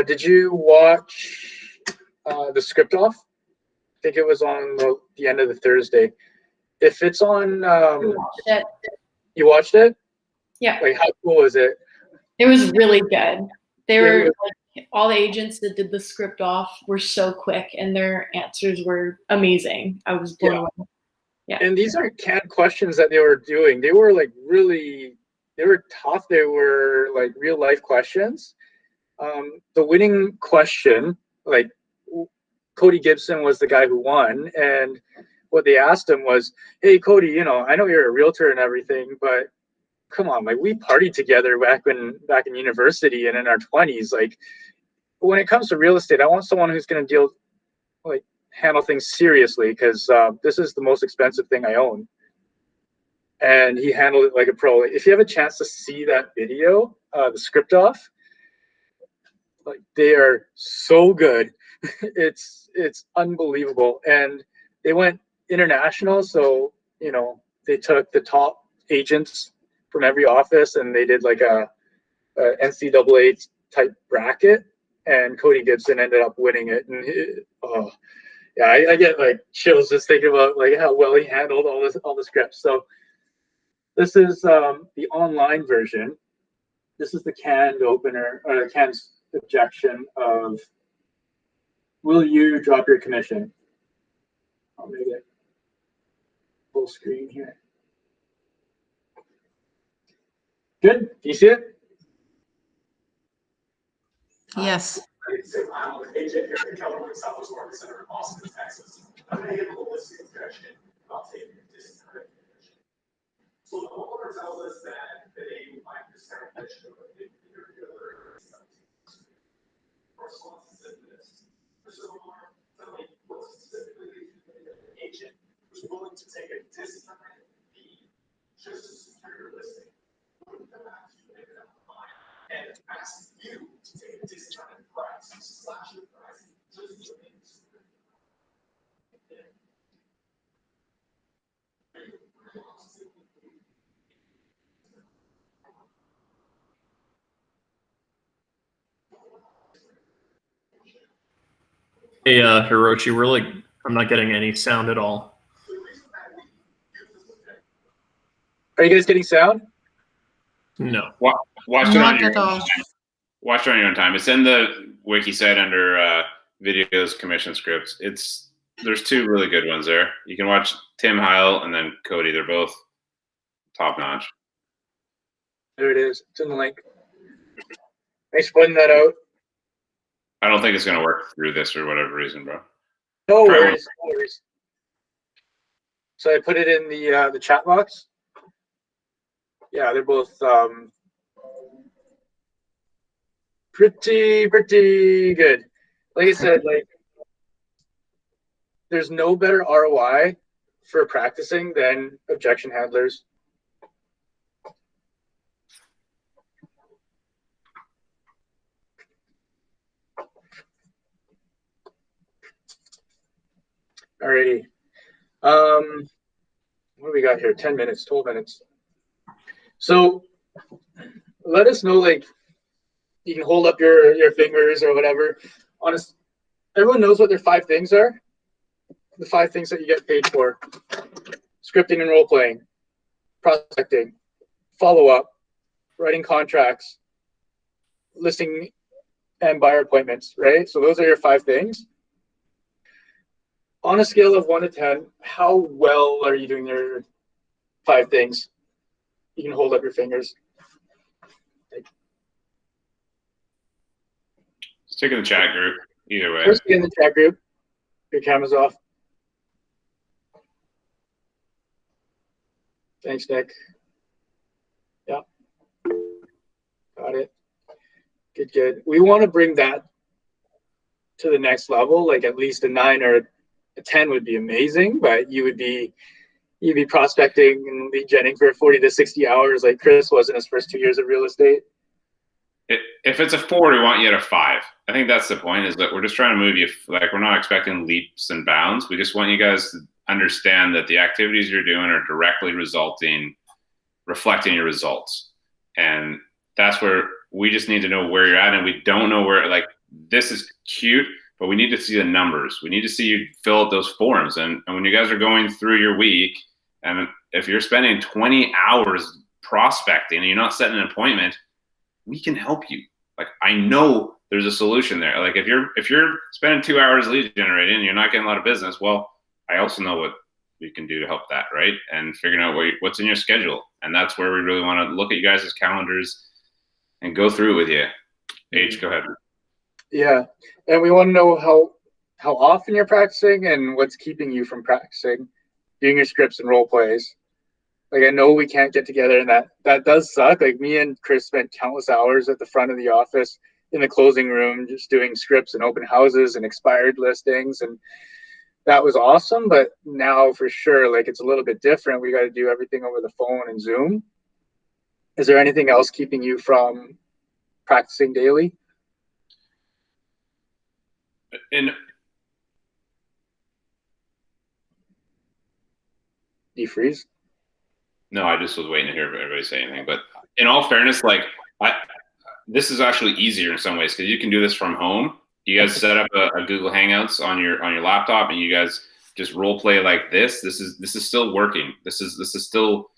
Did you watch the script off? I think it was on the end of the Thursday. If it's on, you watched it? Yeah. Like, how cool is it? It was really good. They were like, all the agents that did the script off were so quick, and their answers were amazing. I was blown away. Yeah. And these aren't canned questions that they were doing. They were like they were tough. They were like real life questions. The winning question, like, Cody Gibson was the guy who won, and what they asked him was, "Hey, Cody, I know you're a realtor and everything, but come on, like, we partied together back in university and in our 20s. Like, when it comes to real estate, I want someone who's going to handle things seriously, because this is the most expensive thing I own." And he handled it like a pro. If you have a chance to see that video, the script off, like, they are so good. It's unbelievable. And they went international, so they took the top agents from every office, and they did like a NCAA type bracket, and Cody Gibson ended up winning it. And yeah, I get like chills just thinking about like how well he handled all the scripts. So this is the online version. This is the canned opener, or the canned objection of, will you drop your commission? I'll make it full screen here. Good. Do you see it? Yes. So the homeowner tells us that they would like to start a agent who's willing to take a discounted fee just to secure your listing. And ask you to take a discounted price, slash your price, just to make it. Hey, Hiroshi, I'm not getting any sound at all. Are you guys getting sound? No. Watch it on Not your at own all. time. Watch it on your own time. It's in the wiki site under videos, commission scripts. There's two really good ones there. You can watch Tim Heil and then Cody. They're both top notch. There it is. It's in the link. Thanks for putting that out. I don't think it's gonna work through this for whatever reason, bro. No Try worries. No worries. So I put it in the chat box. Yeah, they're both pretty good. Like I said, like there's no better ROI for practicing than objection handlers. Alrighty. What do we got here? 10 minutes, 12 minutes. So let us know, like, you can hold up your fingers or whatever. Honest, everyone knows what their 5 things are. The 5 things that you get paid for: scripting and role playing, prospecting, follow up, writing contracts, listing and buyer appointments, right? So those are your 5 things. On a scale of 1 to 10, how well are you doing your 5 things? You can hold up your fingers. Stick in the chat group. Either way. First, in the chat group. Your camera's off. Thanks, Nick. Yeah. Got it. Good. We want to bring that to the next level. Like at least a 9 or a 10 would be amazing, but you'd be prospecting and lead genning for 40 to 60 hours like Chris was in his first 2 years of real estate. If it's a 4, we want you at a 5. I think that's the point, is that we're just trying to move you. Like, we're not expecting leaps and bounds. We just want you guys to understand that the activities you're doing are directly reflecting your results. And that's where we just need to know where you're at. And we don't know where, like, this is cute, but we need to see the numbers. We need to see you fill out those forms. And when you guys are going through your week, and if you're spending 20 hours prospecting and you're not setting an appointment, we can help you. Like, I know there's a solution there. Like, if you're spending 2 hours lead generating and you're not getting a lot of business, well, I also know what we can do to help that, right? And figuring out what's in your schedule. And that's where we really want to look at you guys' calendars and go through it with you. H, go ahead. Yeah, and we want to know how often you're practicing and what's keeping you from practicing, doing your scripts and role plays. Like, I know we can't get together, and that does suck. Like, me and Chris spent countless hours at the front of the office in the closing room just doing scripts and open houses and expired listings, and that was awesome. But now for sure, like, it's a little bit different. We got to do everything over the phone and Zoom. Is there anything else keeping you from practicing daily? And Defreeze? No, I just was waiting to hear everybody say anything. But in all fairness, like, this is actually easier in some ways because you can do this from home. You guys set up a Google Hangouts on your laptop, and you guys just role play like this. This is still working. This is still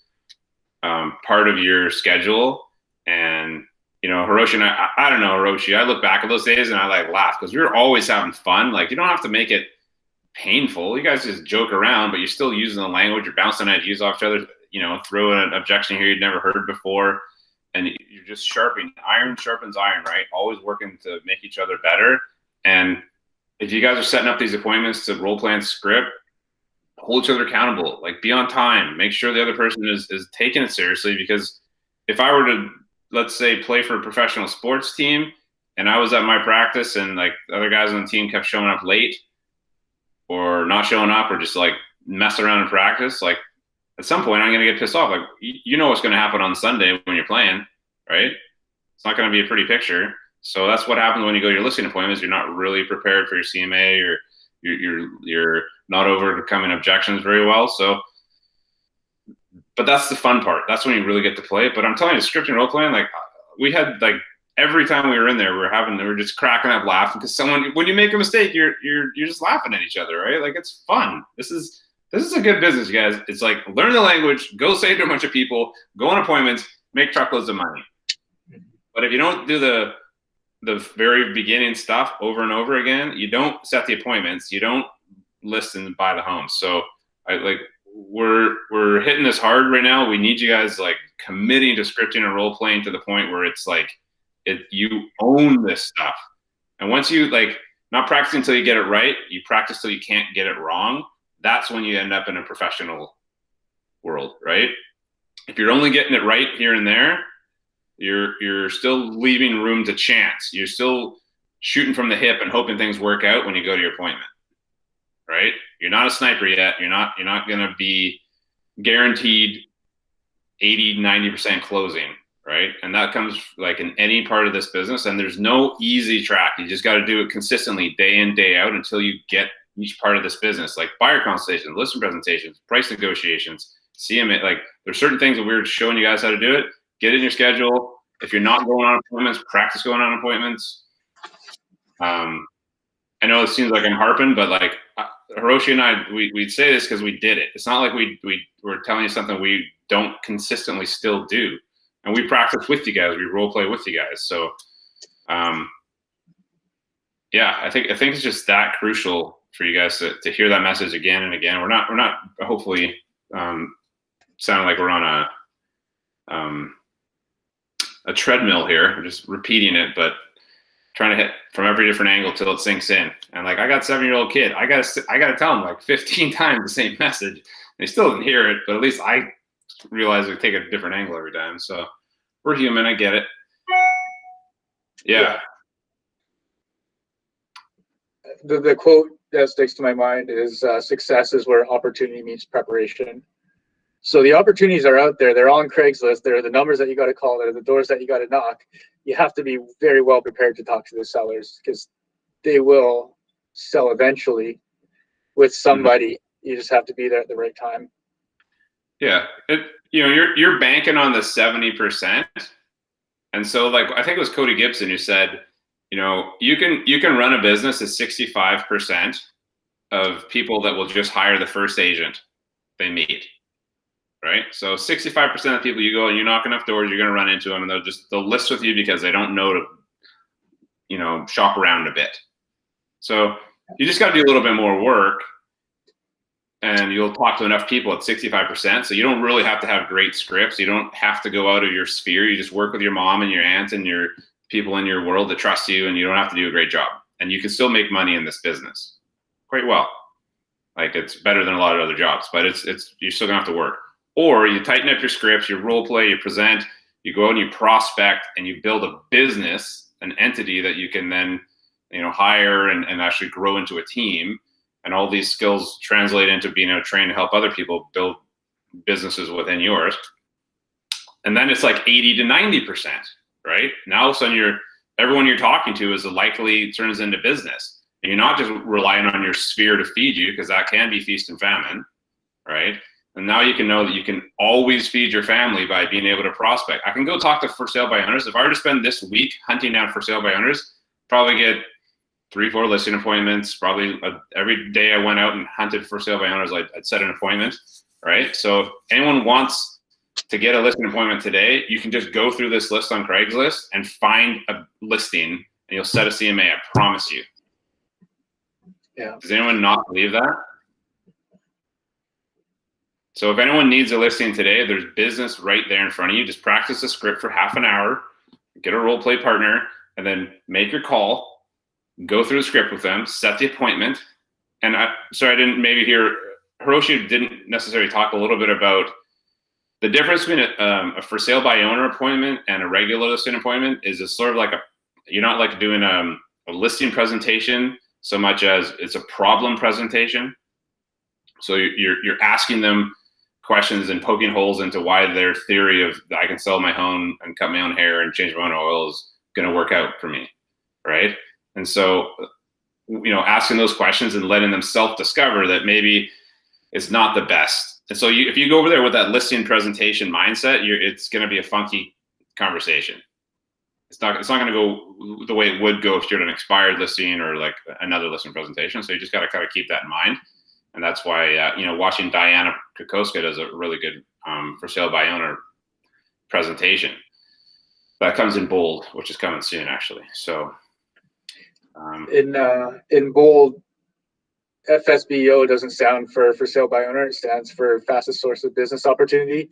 part of your schedule. And Hiroshi and I don't know, Hiroshi, I look back at those days and I like laugh because we were always having fun. Like, you don't have to make it painful. You guys just joke around, but you're still using the language. You're bouncing ideas off each other. Throw an objection here you'd never heard before, and you're just sharpening. Iron sharpens iron, right? Always working to make each other better. And if you guys are setting up these appointments to role play and script, hold each other accountable. Like, be on time. Make sure the other person is taking it seriously. Because if I were to, let's say, play for a professional sports team, and I was at my practice, and like the other guys on the team kept showing up late, or not showing up, or just like mess around in practice, like at some point I'm gonna get pissed off. Like, you know what's gonna happen on Sunday when you're playing, right? It's not gonna be a pretty picture. So that's what happens when you go to your listing appointments. You're not really prepared for your CMA, or you're not overcoming objections very well. So, but that's the fun part. That's when you really get to play it. But I'm telling you, scripting role playing, like, we had like every time we were in there, we were just cracking up laughing because when you make a mistake, you're just laughing at each other, right? Like, it's fun. This is a good business, you guys. It's like, learn the language, go say it to a bunch of people, go on appointments, make truckloads of money. But if you don't do the very beginning stuff over and over again, you don't set the appointments, you don't list and buy the homes. So we're hitting this hard right now. We need you guys like committing to scripting and role playing to the point where it's like, you own this stuff. And once you like not practice until you get it right, you practice till you can't get it wrong. That's when you end up in a professional world, right? If you're only getting it right here and there, you're still leaving room to chance. You're still shooting from the hip and hoping things work out when you go to your appointment, right? You're not a sniper yet. You're not going to be guaranteed 80, 90% closing, right? And that comes like in any part of this business. And there's no easy track. You just got to do it consistently day in, day out until you get each part of this business, like buyer consultations, listing presentations, price negotiations, CMA. Like, there's certain things that we're showing you guys how to do it. Get in your schedule. If you're not going on appointments, practice going on appointments. I know it seems like I'm harping, but like Hiroshi and I, we'd say this because we did it. It's not like we were telling you something we don't consistently still do. And we practice with you guys. We role play with you guys. So, yeah, I think it's just that crucial for you guys to hear that message again and again. We're not hopefully sounding like we're on a treadmill here. We're just repeating it, but trying to hit from every different angle till it sinks in. And like, I got a 7-year-old kid. I gotta tell him like 15 times the same message. They still didn't hear it, but at least I realize we take a different angle every time. So we're human. I get it. Yeah. The quote that sticks to my mind is success is where opportunity meets preparation. So the opportunities are out there. They're on Craigslist. They're the numbers that you got to call. They're the doors that you got to knock. You have to be very well prepared to talk to the sellers because they will sell eventually with somebody. You just have to be there at the right time. Yeah. You're banking on the 70%. And so like, I think it was Cody Gibson who said, you can run a business at 65% of people that will just hire the first agent they meet. Right? So 65% of the people you go and you knock enough doors, you're going to run into them, and they'll list with you because they don't know to, shop around a bit. So you just got to do a little bit more work, and you'll talk to enough people at 65%. So you don't really have to have great scripts. You don't have to go out of your sphere. You just work with your mom and your aunt and your people in your world that trust you, and you don't have to do a great job. And you can still make money in this business quite well. Like, it's better than a lot of other jobs, but you're still gonna have to work. Or you tighten up your scripts, you role play, you present, you go out and you prospect, and you build a business, an entity that you can then, hire and actually grow into a team. And all these skills translate into being able to train to help other people build businesses within yours. And then it's like 80 to 90%, right? Now all of a sudden everyone you're talking to is likely turns into business. And you're not just relying on your sphere to feed you, because that can be feast and famine, right? And now you can know that you can always feed your family by being able to prospect. I can go talk to for sale by owners. If I were to spend this week hunting down for sale by owners, probably get 3-4 listing appointments. Probably every day I went out and hunted for sale by owners, I'd set an appointment, right? So if anyone wants to get a listing appointment today, you can just go through this list on Craigslist and find a listing, and you'll set a CMA. I promise you. Yeah. Does anyone not believe that? So if anyone needs a listing today, there's business right there in front of you. Just practice the script for half an hour, get a role play partner, and then make your call, go through the script with them, set the appointment. And I didn't maybe hear, Hiroshi didn't necessarily talk a little bit about the difference between a for sale by owner appointment and a regular listing appointment is it's sort of like you're not like doing a listing presentation so much as it's a problem presentation. So you're asking them questions and poking holes into why their theory of I can sell my home and cut my own hair and change my own oil is going to work out for me, right? And so, asking those questions and letting them self-discover that maybe it's not the best. And so if you go over there with that listing presentation mindset, it's going to be a funky conversation. It's not going to go the way it would go if you're an expired listing or like another listing presentation. So you just got to kind of keep that in mind. And that's why, watching Diana Kokoska does a really good for sale by owner presentation. That comes in bold, which is coming soon, actually. So in bold, FSBO doesn't stand for sale by owner. It stands for fastest source of business opportunity.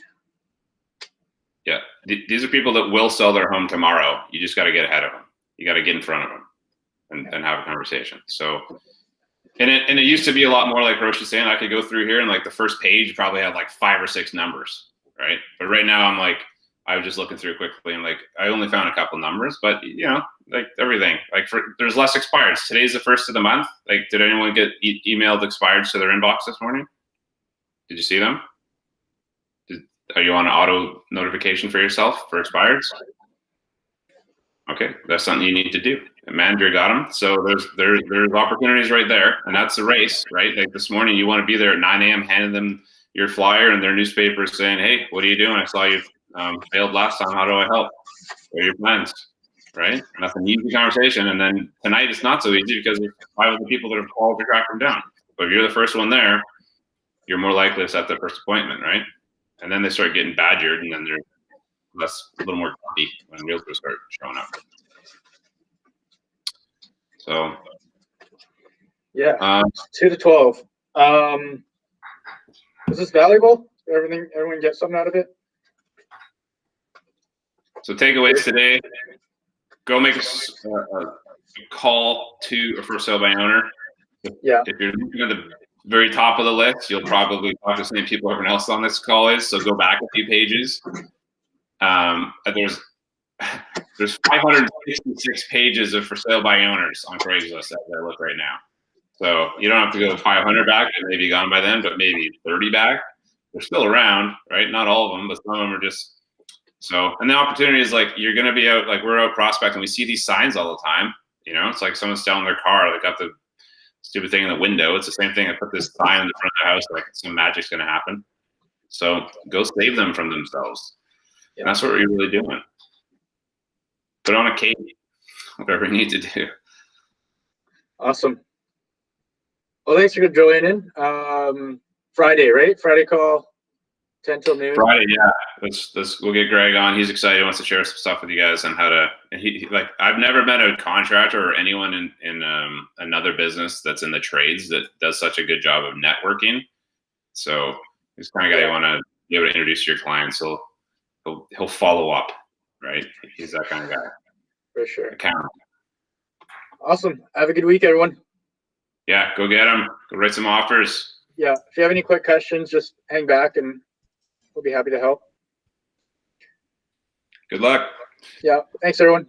Yeah, these are people that will sell their home tomorrow. You just got to get ahead of them. You got to get in front of them and have a conversation. So. And it used to be a lot more like Roche is saying, I could go through here and like the first page probably had like 5 or 6 numbers, right? But right now I'm like, I was just looking through quickly and like, I only found a couple numbers, but like everything, like there's less expireds. Today's the 1st of the month. Like, did anyone get emailed expireds to their inbox this morning? Did you see them? Are you on an auto notification for yourself for expireds? Okay, that's something you need to do. And manager got them. So there's opportunities right there, and that's the race, right? Like this morning, you want to be there at 9 a.m. handing them your flyer and their newspaper saying, "Hey, what are you doing? I saw you failed last time. How do I help? What are your plans?" Right? And that's an easy conversation. And then tonight it's not so easy because there's 5 other people that have called to track them down. But if you're the first one there, you're more likely to set the first appointment, right? And then they start getting badgered, and then they're a little more grumpy when realtors start showing up. So yeah, 2 to 12. Is this valuable? Everyone get something out of it? So takeaways today: go make a call to a for sale by owner. Yeah. If you're looking at the very top of the list, you'll probably talk to the same people everyone else on this call is. So go back a few pages. There's 566 pages of for sale by owners on Craigslist as I look right now. So you don't have to go 500 back, and maybe gone by then, but maybe 30 back. They're still around, right? Not all of them, but some of them are just so. And the opportunity is like you're going to be out, like we're out prospecting. We see these signs all the time. It's like someone's selling their car. They got the stupid thing in the window. It's the same thing. I put this sign in the front of the house, like some magic's going to happen. So go save them from themselves. Yeah. And that's what we're really doing. Put on a cape, whatever you need to do. Awesome. Well, thanks for joining in. Friday, right? Friday call, 10 till noon. Friday, yeah. We'll get Greg on. He's excited. He wants to share some stuff with you guys on how to. I've never met a contractor or anyone in another business that's in the trades that does such a good job of networking. So he's the kind of guy you want to be able to introduce to your clients. He'll follow up, right? He's that kind of guy. For sure. Account. Awesome. Have a good week, everyone. Yeah, go get them. Go write some offers. Yeah. If you have any quick questions, just hang back and we'll be happy to help. Good luck. Yeah. Thanks, everyone.